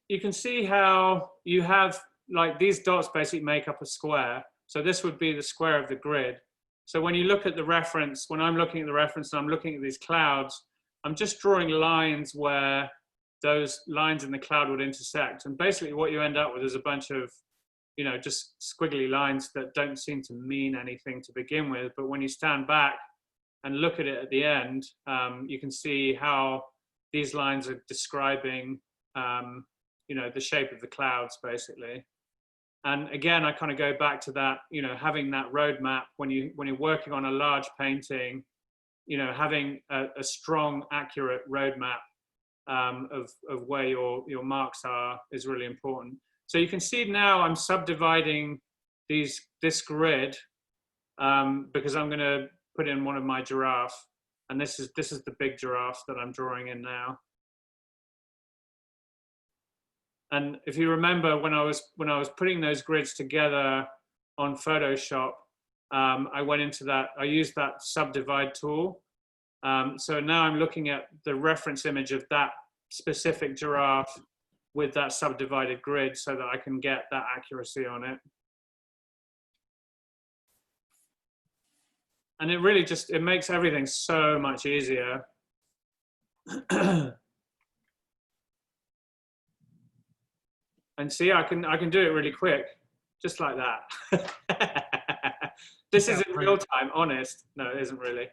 you can see how you have, like, these dots basically make up a square. So this would be the square of the grid. So when you look at the reference, when I'm looking at the reference and I'm looking at these clouds, I'm just drawing lines where those lines in the cloud would intersect. And basically what you end up with is a bunch of, you know, just squiggly lines that don't seem to mean anything to begin with. But when you stand back and look at it at the end, you can see how these lines are describing, you know, the shape of the clouds basically. And again, I kind of go back to that, you know, having that roadmap when you're working on a large painting, you know, having a strong, accurate roadmap of where your marks are is really important. So you can see now I'm subdividing this grid because I'm going to put in one of my giraffe, and this is the big giraffe that I'm drawing in now. And if you remember, when I was putting those grids together on Photoshop, I went into that. I used that subdivide tool. So now I'm looking at the reference image of that specific giraffe with that subdivided grid, so that I can get that accuracy on it. And it really it makes everything so much easier. And see, I can do it really quick, just like that. This is in real time, honest. No, it isn't really.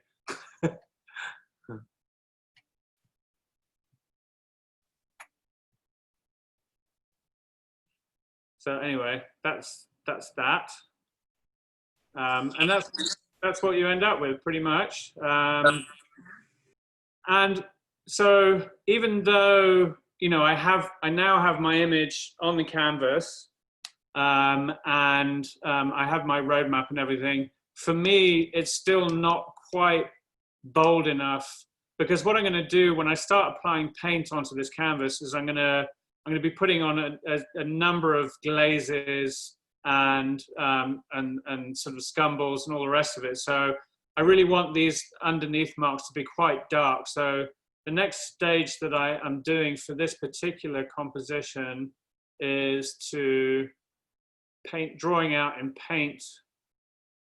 So anyway, that's that, and that's what you end up with pretty much. And so even though, you know, I now have my image on the canvas, and I have my roadmap and everything, for me, it's still not quite bold enough, because what I'm going to do when I start applying paint onto this canvas is I'm going to be putting on a number of glazes and sort of scumbles and all the rest of it. So I really want these underneath marks to be quite dark. So the next stage that I am doing for this particular composition is to paint, drawing out in paint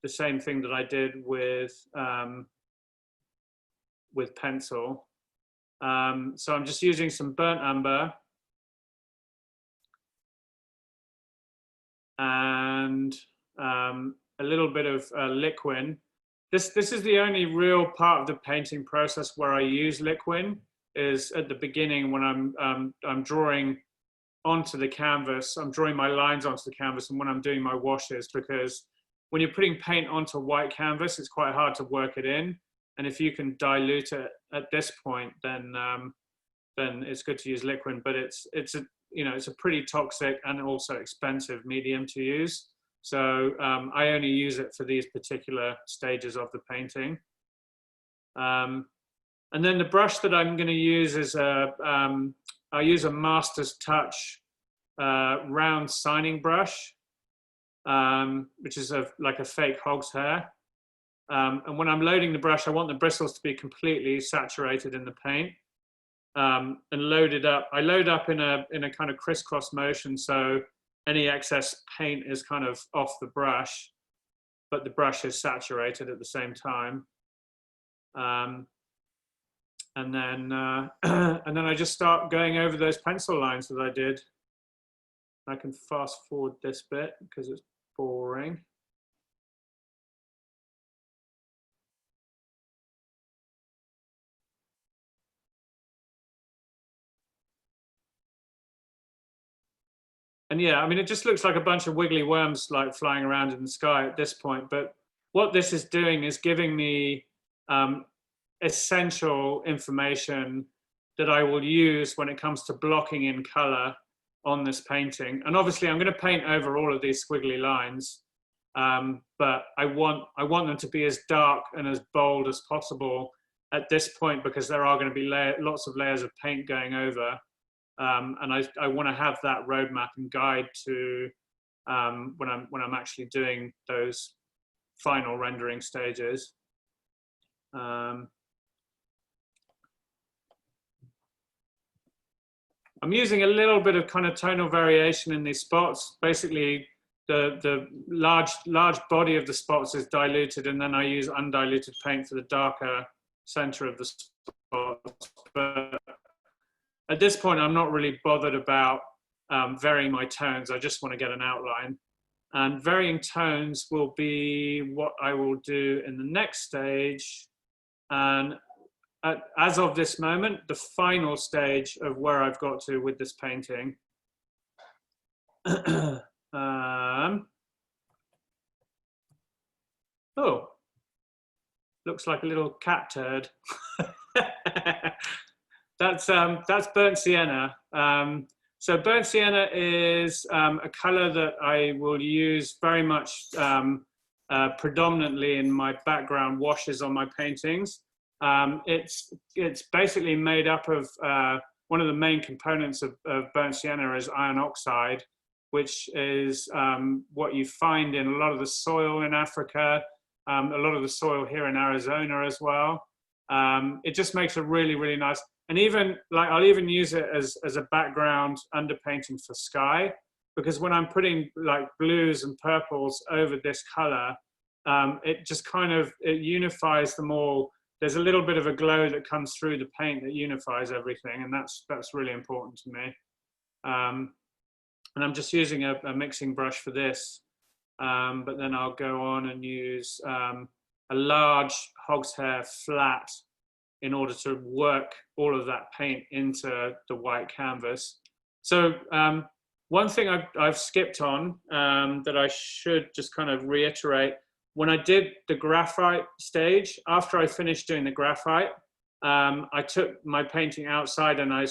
the same thing that I did with pencil. So I'm just using some burnt umber and a little bit of liquid. This is the only real part of the painting process where I use liquid, is at the beginning when I'm drawing onto the canvas. I'm drawing my lines onto the canvas, and when I'm doing my washes, because when you're putting paint onto white canvas, it's quite hard to work it in. And if you can dilute it at this point, then it's good to use liquid. But it's a pretty toxic and also expensive medium to use. So I only use it for these particular stages of the painting. And then the brush that I'm going to use is I use a Master's Touch round signing brush, which is like a fake hog's hair. And when I'm loading the brush, I want the bristles to be completely saturated in the paint, and loaded up. I load up in a kind of crisscross motion, so any excess paint is kind of off the brush, but the brush is saturated at the same time. And then I just start going over those pencil lines that I did. I can fast forward this bit because it's boring. And yeah, I mean, it just looks like a bunch of wiggly worms like flying around in the sky at this point. But what this is doing is giving me essential information that I will use when it comes to blocking in color on this painting. And obviously I'm going to paint over all of these squiggly lines, but I want them to be as dark and as bold as possible at this point, because there are going to be lots of layers of paint going over. And I want to have that roadmap and guide to when I'm actually doing those final rendering stages. I'm using a little bit of kind of tonal variation in these spots. Basically, the large body of the spots is diluted, and then I use undiluted paint for the darker center of the spots. But at this point, I'm not really bothered about varying my tones. I just want to get an outline. And varying tones will be what I will do in the next stage. And as of this moment, the final stage of where I've got to with this painting. Oh, looks like a little cat turd. That's burnt sienna. So burnt sienna is a color that I will use very much predominantly in my background washes on my paintings. It's basically made up of one of the main components of burnt sienna is iron oxide, which is what you find in a lot of the soil in Africa, a lot of the soil here in Arizona as well. It just makes a really, really nice, and even like I'll even use it as a background underpainting for sky, because when I'm putting like blues and purples over this color, it just kind of, it unifies them all there's a little bit of a glow that comes through the paint that unifies everything, and that's really important to me. And I'm just using a mixing brush for this, but then I'll go on and use a large hogshair flat in order to work all of that paint into the white canvas. So one thing I've skipped on that I should just kind of reiterate, when I did the graphite stage, after I finished doing the graphite, I took my painting outside and I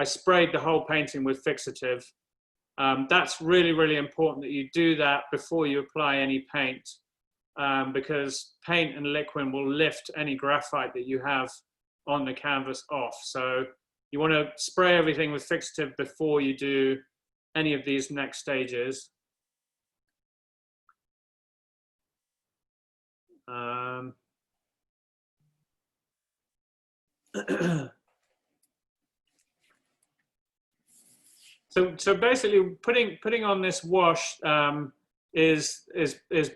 sprayed the whole painting with fixative. That's really, really important that you do that before you apply any paint, because paint and liquid will lift any graphite that you have on the canvas off. So you want to spray everything with fixative before you do any of these next stages. So basically, putting on this wash is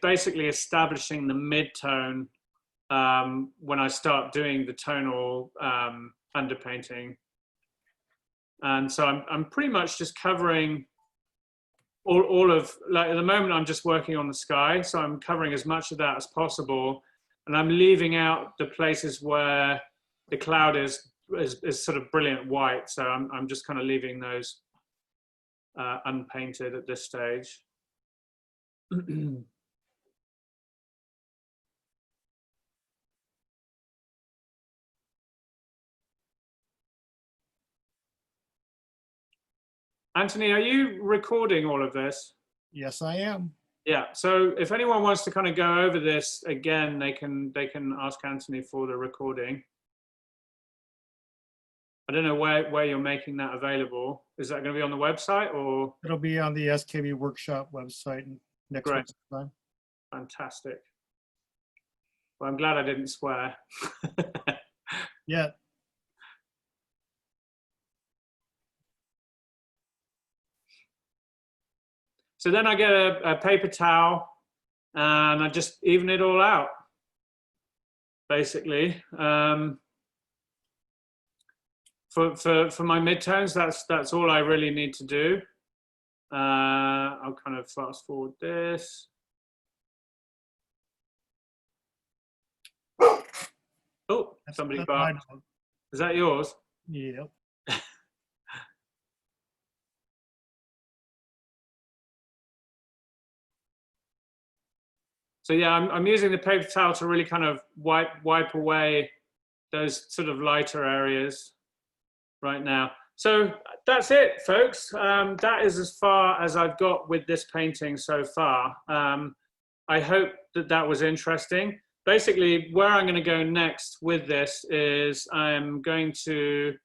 basically establishing the mid-tone when I start doing the tonal underpainting. And so I'm pretty much just covering all of, like at the moment I'm just working on the sky, so I'm covering as much of that as possible, and I'm leaving out the places where the cloud is sort of brilliant white. So I'm just kind of leaving those unpainted at this stage. Anthony, are you recording all of this? Yes, I am. Yeah. So if anyone wants to kind of go over this again, they can ask Anthony for the recording. I don't know where you're making that available. Is that going to be on the website or? It'll be on the SKB workshop website next week sometime. Fantastic. Well, I'm glad I didn't swear. Yeah. So then I get a paper towel and I just even it all out, basically. For my midtones, that's all I really need to do. I'll kind of fast forward this. Oh, somebody barked. Is that yours? Yep. So yeah, I'm using the paper towel to really kind of wipe away those sort of lighter areas right now. So that's it, folks. That is as far as I've got with this painting so far. I hope that was interesting. Basically, where I'm going to go next with this is I'm going to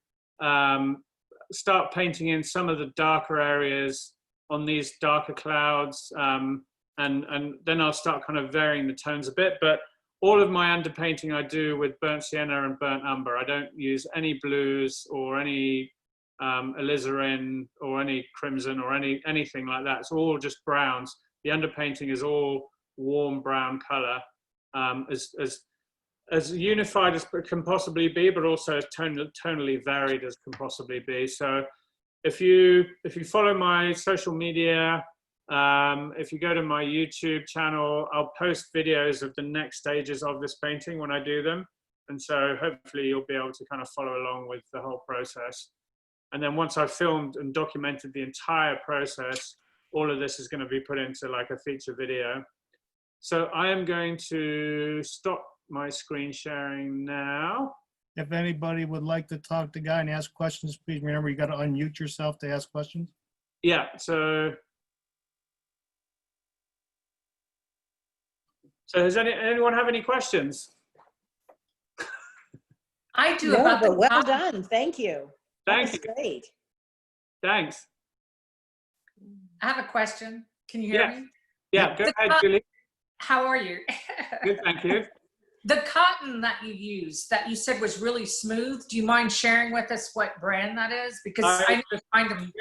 start painting in some of the darker areas on these darker clouds, and then I'll start kind of varying the tones a bit. But all of my underpainting I do with burnt sienna and burnt umber. I don't use any blues or any alizarin or any crimson or anything like that. It's all just browns. The underpainting is all warm brown color, as unified as it can possibly be, but also as tonally varied as can possibly be. So if you follow my social media, if you go to my YouTube channel, I'll post videos of the next stages of this painting when I do them. And so hopefully you'll be able to kind of follow along with the whole process. And then once I've filmed and documented the entire process, all of this is going to be put into like a feature video. So I am going to stop my screen sharing now. If anybody would like to talk to Guy and ask questions, please remember you got to unmute yourself to ask questions. Yeah, so does anyone have any questions? I do. No, about but the well top. done. Thank you. Thank you. That's great. Thanks. I have a question. Can you hear me? Yeah, go ahead, Julie. How are you? Good, thank you. The cotton that you used, that you said was really smooth, do you mind sharing with us what brand that is? Because I find them.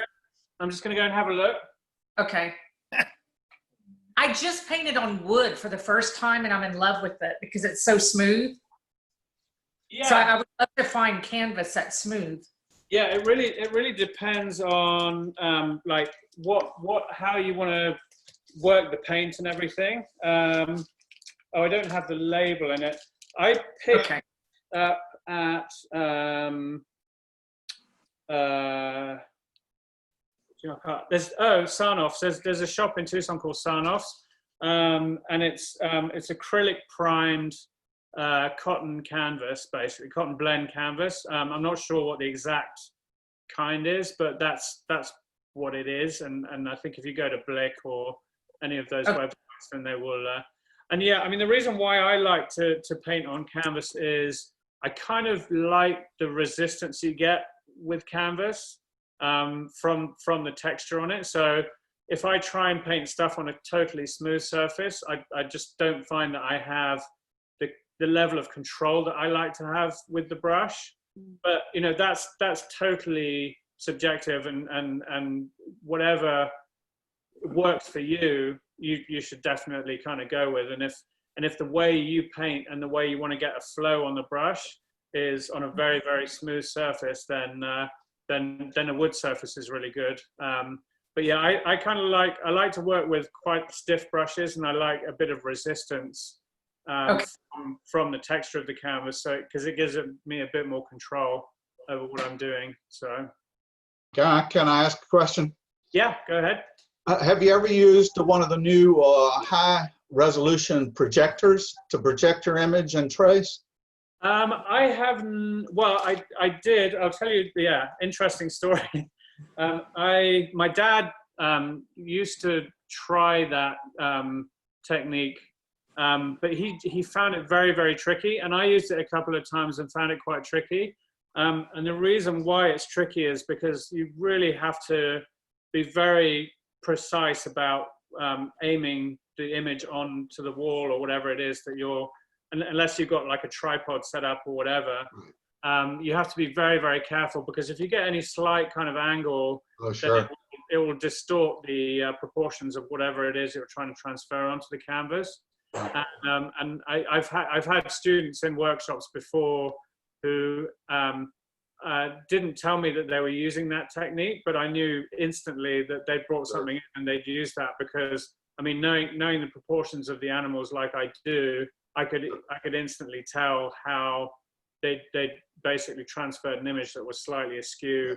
I'm just going to go and have a look. Okay. I just painted on wood for the first time and I'm in love with it because it's so smooth. So Yeah, I would love to find canvas that's smooth. yeah. It really depends on like how you want to work the paint and everything. Oh, I don't have the label in it. I picked Okay. up at there's Sarnoff's. There's a shop in Tucson called Sarnoff's, and it's acrylic primed cotton canvas, basically cotton blend canvas. I'm not sure what the exact kind is, but that's what it is. And I think if you go to Blick or any of those websites, then they will. And yeah, I mean, the reason why I like to paint on canvas is I kind of like the resistance you get with canvas from the texture on it. So if I try and paint stuff on a totally smooth surface, I just don't find that I have the level of control that I like to have with the brush. But you know, that's totally subjective, and whatever works for you, you should definitely kind of go with. And if the way you paint and the way you want to get a flow on the brush is on a very, very smooth surface, then a wood surface is really good. But yeah, I kind of like to work with quite stiff brushes, and I like a bit of resistance from the texture of the canvas, so because it gives me a bit more control over what I'm doing. So Can I ask a question? yeah, go ahead. Have you ever used one of the new high resolution projectors to project your image and trace? I have, well, I did. I'll tell you, yeah, interesting story. My dad used to try that technique, but he found it very, very tricky. And I used it a couple of times and found it quite tricky. And the reason why it's tricky is because you really have to be very precise about aiming the image onto the wall or whatever it is that you're, unless you've got like a tripod set up or whatever. You have to be very, very careful, because if you get any slight kind of angle, then it will distort the proportions of whatever it is you're trying to transfer onto the canvas. And I've had students in workshops before who didn't tell me that they were using that technique, but I knew instantly that they'd brought something in and they'd used that, because I mean, knowing the proportions of the animals like I do, I could instantly tell how they basically transferred an image that was slightly askew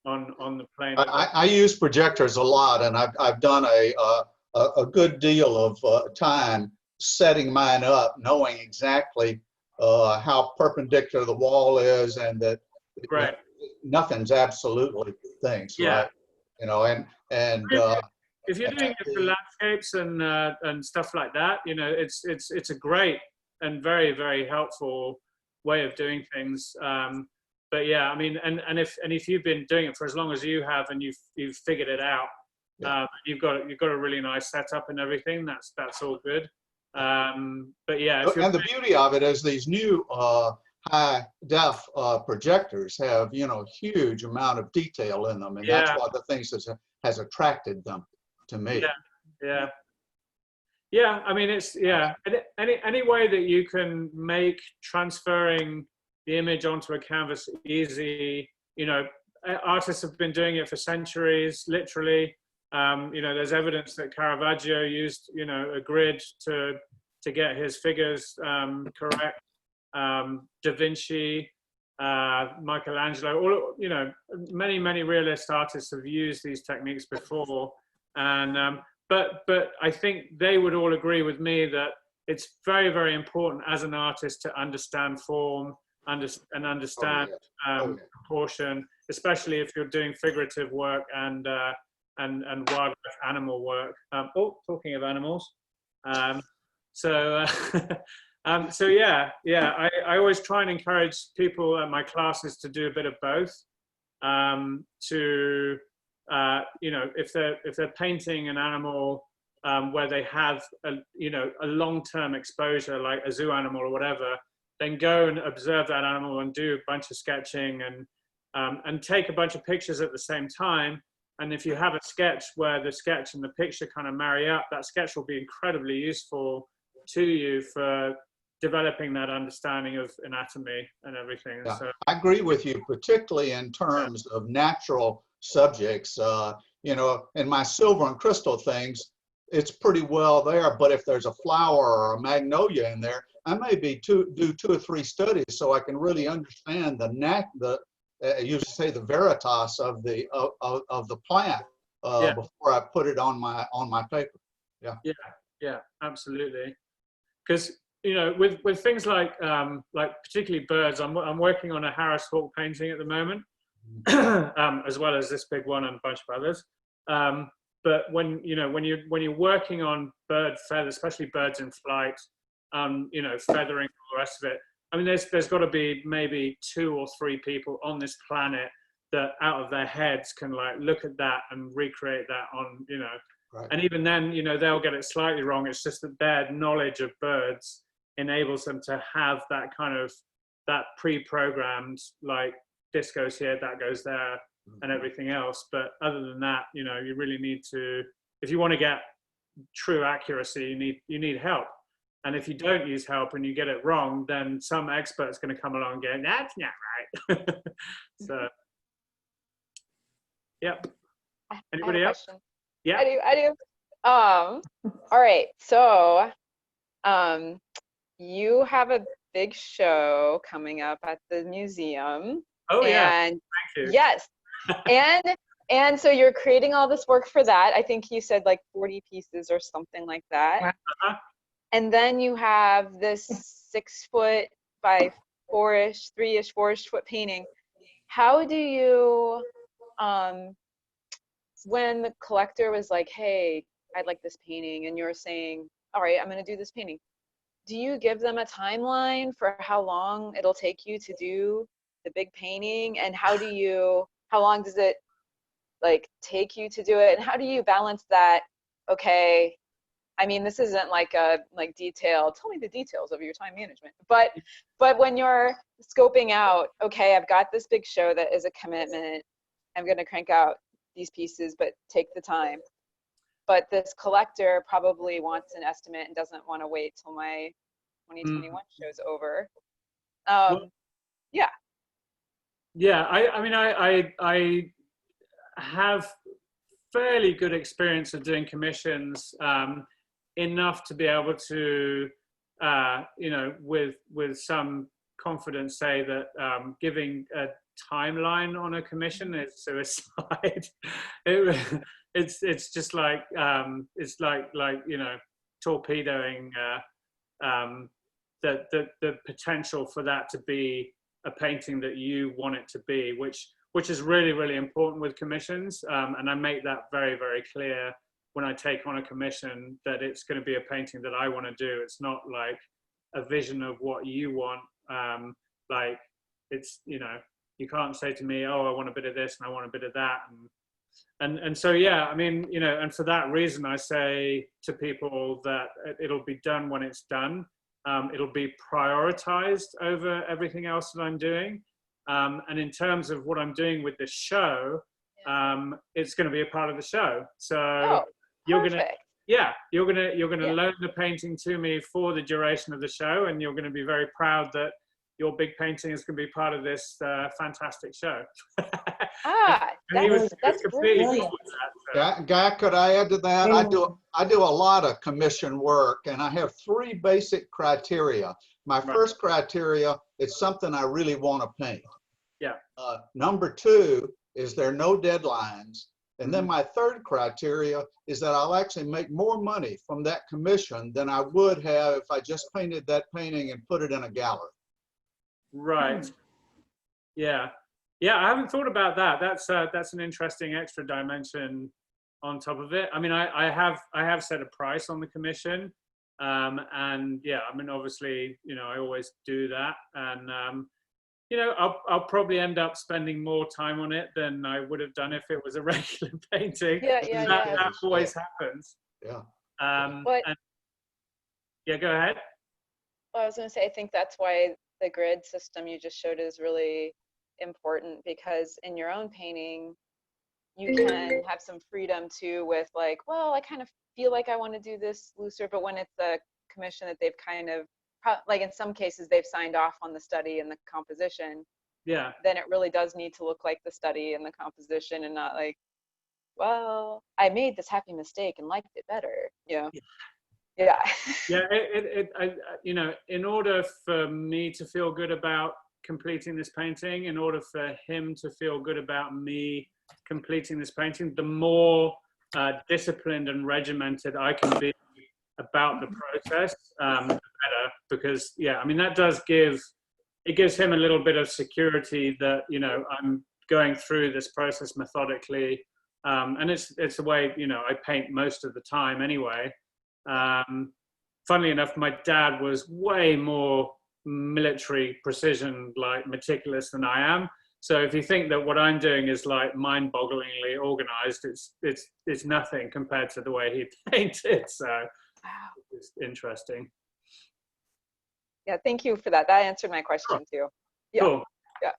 on the plane. I use projectors a lot, and I've done a good deal of time setting mine up, knowing exactly how perpendicular the wall is, and that right. Nothing's absolutely things, Yeah. right? You know, and if you're doing it for landscapes and stuff like that, you know, it's a great and very, very helpful way of doing things. But yeah, I mean, and if you've been doing it for as long as you have, and you've figured it out, you've got a really nice setup and everything. That's all good. But yeah, and the beauty of it is these new high def projectors have, you know, huge amount of detail in them, and that's one of the things that has attracted them to me. Yeah, I mean, it's any way that you can make transferring the image onto a canvas easy. You know, artists have been doing it for centuries, literally. You know, there's evidence that Caravaggio used, you know, a grid to get his figures correct. Da Vinci, Michelangelo, all, you know, many realist artists have used these techniques before, and but I think they would all agree with me that it's very, very important as an artist to understand form and understand proportion, especially if you're doing figurative work and wildlife animal work. Talking of animals, so yeah, I always try and encourage people at my classes to do a bit of both. You know, if they're painting an animal where they have a long-term exposure, like a zoo animal or whatever, then go and observe that animal and do a bunch of sketching and take a bunch of pictures at the same time. And if you have a sketch where the sketch and the picture kind of marry up, that sketch will be incredibly useful to you for developing that understanding of anatomy and everything. Yeah, So I agree with you, particularly in terms of natural subjects. You know, in my silver and crystal things, it's pretty well there. But if there's a flower or a magnolia in there, I may do 2 or 3 studies so I can really understand you say the veritas of the plant yeah, before I put it on my paper. yeah, absolutely. Because you know, with things like particularly birds, I'm working on a Harris hawk painting at the moment, as well as this big one and a bunch of others. But when you're working on bird feathers, especially birds in flight, you know, feathering, all the rest of it. I mean, there's got to be maybe 2 or 3 people on this planet that out of their heads can like look at that and recreate that on, you know. Right. And even then, you know, they'll get it slightly wrong. It's just that their knowledge of birds enables them to have that kind of, that pre-programmed, like this goes here, that goes there, and everything else. But other than that, you know, you really need to, if you want to get true accuracy, you need help. And if you don't use help and you get it wrong, then some expert's going to come along and go, that's not right. So, yep. Anybody else? Question. Yeah. I do. All right. So, you have a big show coming up at the museum. Oh yeah. And thank you. yes. and so you're creating all this work for that. I think you said like 40 pieces or something like that. Uh-huh. And then you have this 6 foot by 4-ish, 3-ish, 4-ish foot painting. How do you, when the collector was like, hey, I'd like this painting, and you're saying, all right, I'm going to do this painting, do you give them a timeline for how long it'll take you to do the big painting? And how long does it like take you to do it? And how do you balance that? Okay, I mean, this isn't like a detail, tell me the details of your time management, but when you're scoping out, okay, I've got this big show that is a commitment, I'm going to crank out these pieces, but take the time. But this collector probably wants an estimate and doesn't want to wait till my 2021 show's over. Yeah. Yeah, I mean, I have fairly good experience of doing commissions, enough to be able to, you know, with some confidence say that giving a timeline on a commission is suicide. It's just like it's like you know, torpedoing the potential for that to be a painting that you want it to be, which is really, really important with commissions. And I make that very, very clear when I take on a commission, that it's going to be a painting that I want to do. It's not like a vision of what you want. Like it's, you know, you can't say to me, oh, I want a bit of this and I want a bit of that. And so, yeah, I mean, you know, and for that reason, I say to people that it'll be done when it's done. It'll be prioritized over everything else that I'm doing. And in terms of what I'm doing with this show, it's going to be a part of the show. So you're going to loan the painting to me for the duration of the show, and you're going to be very proud that your big painting is going to be part of this fantastic show. That's brilliant. Guy, could I add to that? I do a lot of commission work, and I have 3 basic criteria. My first criteria is something I really want to paint. Yeah. Number 2 is there are no deadlines. And then my third criteria is that I'll actually make more money from that commission than I would have if I just painted that painting and put it in a gallery. Right. Yeah. Yeah, I haven't thought about that. That's an interesting extra dimension on top of it. I mean, I have set a price on the commission, and yeah, I mean, obviously, you know, I always do that, and you know, I'll probably end up spending more time on it than I would have done if it was a regular painting. That always happens. Yeah. Yeah, go ahead. Well, I was going to say, I think that's why the grid system you just showed is really important, because in your own painting, you can have some freedom too with like, well, I kind of feel like I want to do this looser, but when it's a commission that they've kind of like in some cases they've signed off on the study and the composition, Yeah. then it really does need to look like the study and the composition, and not like, well, I made this happy mistake and liked it better. Yeah. Yeah. Yeah. You know, in order for me to feel good about completing this painting, in order for him to feel good about me completing this painting, the more disciplined and regimented I can be about the process, the better. Because yeah, I mean, that does it gives him a little bit of security that, you know, I'm going through this process methodically, and it's the way, you know, I paint most of the time anyway. Funnily enough, my dad was way more military precision, like meticulous than I am. So if you think that what I'm doing is like mind-bogglingly organized, it's nothing compared to the way he painted. So it's interesting. Yeah, thank you for that. That answered my question too. Yeah. Cool. Yeah.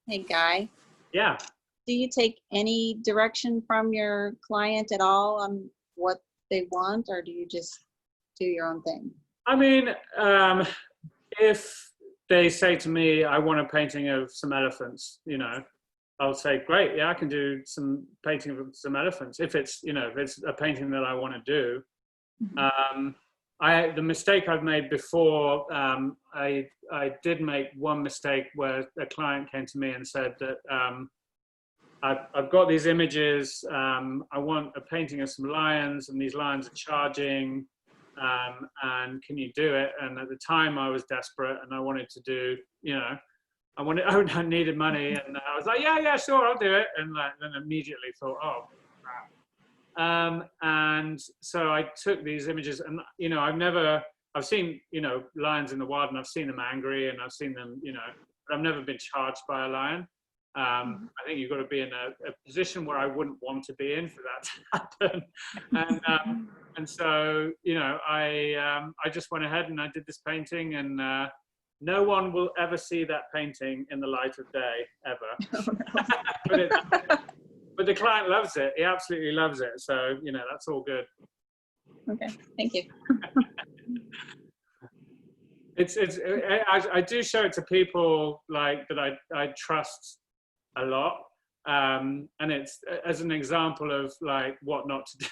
Hey, Guy, Yeah. do you take any direction from your client at all on what they want, or do you just do your own thing? I mean, if they say to me, I want a painting of some elephants, you know, I'll say, great, yeah, I can do some painting of some elephants. If it's, you know, if it's a painting that I want to do. The mistake I've made before, I did make one mistake where a client came to me and said that I've got these images, I want a painting of some lions, and these lions are charging, and can you do it? And at the time I was desperate and I wanted to do, you know, I needed money, and I was like, yeah, sure, I'll do it. And then immediately thought, oh, crap. And so I took these images, and, you know, I've seen, you know, lions in the wild, and I've seen them angry, and I've seen them, you know, but I've never been charged by a lion. I think you've got to be in a position where I wouldn't want to be in for that to happen. And so, you know, I just went ahead and I did this painting, and no one will ever see that painting in the light of day, ever. But the client loves it. He absolutely loves it. So, you know, that's all good. Okay, thank you. I do show it to people like that I trust a lot, and it's as an example of like what not to do.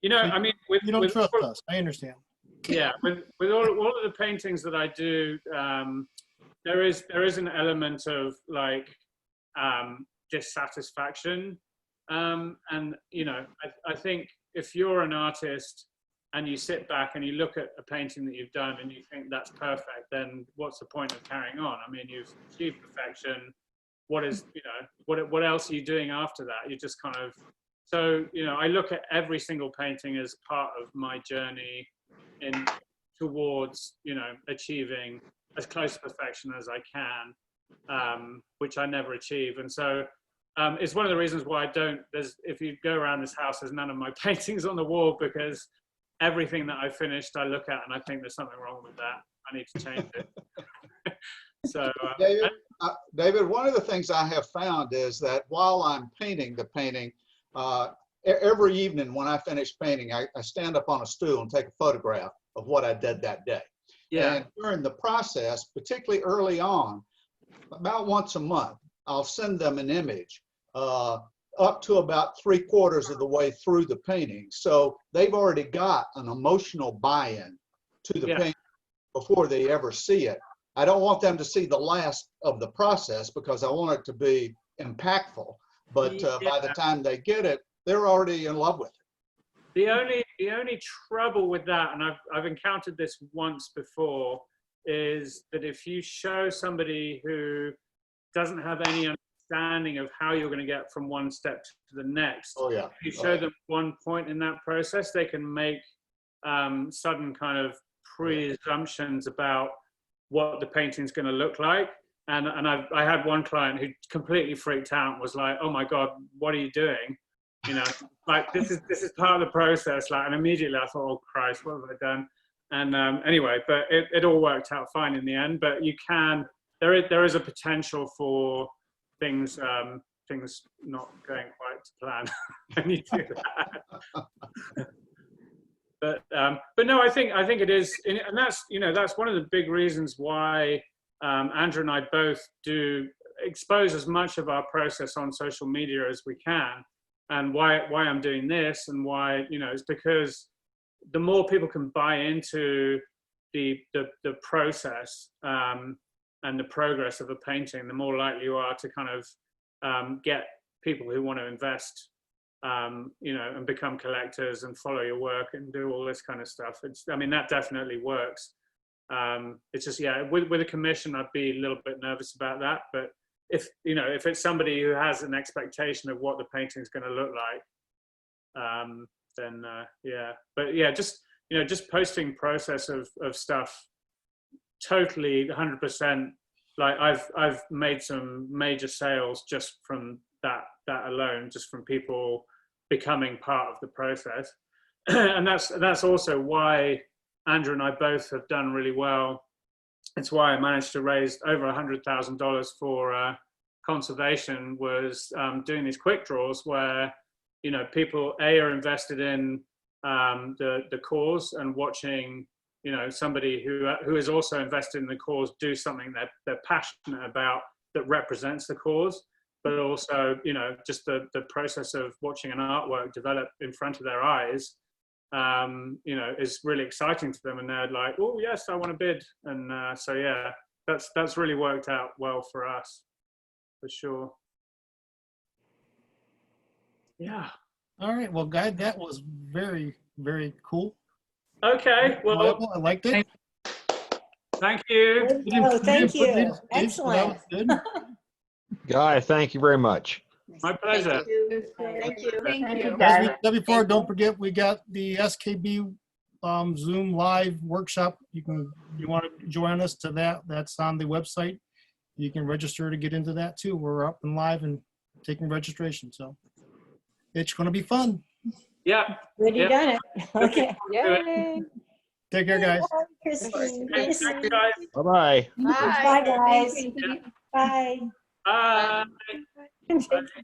You know, I mean, You don't trust us. I understand. Yeah, with all of the paintings that I do, there is an element of like dissatisfaction, and you know, I think if you're an artist and you sit back and you look at a painting that you've done and you think that's perfect, then what's the point of carrying on? I mean, you've achieved perfection. What is, you know, what else are you doing after that? You just kind of, so, you know, I look at every single painting as part of my journey towards, you know, achieving as close to perfection as I can, which I never achieve. And so it's one of the reasons why if you go around this house, there's none of my paintings on the wall, because everything that I finished, I look at and I think there's something wrong with that. I need to change it. So, David, one of the things I have found is that while I'm painting the painting, every evening when I finish painting, I stand up on a stool and take a photograph of what I did that day. yeah. And during the process, particularly early on, about once a month, I'll send them an image up to about 3/4 of the way through the painting. So they've already got an emotional buy-in to the painting before they ever see it. I don't want them to see the last of the process because I want it to be impactful. But by the time they get it, they're already in love with it. The only trouble with that, and I've encountered this once before, is that if you show somebody who doesn't have any understanding of how you're going to get from one step to the next, if you show them one point in that process, they can make sudden kind of presumptions about what the painting's going to look like. And I had one client who completely freaked out and was like, "Oh my God, what are you doing? You know, like this is part of the process." Like, and immediately I thought, "Oh Christ, what have I done?" And anyway, but it all worked out fine in the end. But there is a potential for things not going quite to plan when you do that. but no, I think it is, and that's, you know, that's one of the big reasons why Andrew and I both do expose as much of our process on social media as we can, and why I'm doing this, and why, you know, it's because the more people can buy into the process and the progress of a painting, the more likely you are to kind of get people who want to invest, you know, and become collectors and follow your work and do all this kind of stuff. I mean, that definitely works. It's just, yeah, with a commission, I'd be a little bit nervous about that. But if it's somebody who has an expectation of what the painting is going to look like, then yeah. But yeah, just posting process of stuff, totally 100%. Like I've made some major sales just from that alone, just from people becoming part of the process. And that's also why Andrew and I both have done really well. It's why I managed to raise over $100,000 for conservation, was doing these quick draws where, you know, people are invested in the cause, and watching, you know, somebody who is also invested in the cause do something that they're passionate about that represents the cause, but also, you know, just the process of watching an artwork develop in front of their eyes, you know, is really exciting to them, and they're like, oh yes, I want to bid. And so yeah, that's really worked out well for us, for sure. Yeah. All right. Well, guys, that was very, very cool. Okay. Well, Enjoyable. I liked it. thank you. Oh, thank you. That Excellent. was good. Guy, thank you very much. My pleasure. Thank you. Thank you. As we said before, don't forget, we got the SKB Zoom live workshop. You want to join us to that? That's on the website. You can register to get into that too. We're up and live and taking registration, so it's going to be fun. Yeah. Good, you done it. Okay. Yay. Take care, guys. Bye, Christine. Thanks, guys. Bye-bye. Bye, guys. Bye. Bye. Bye.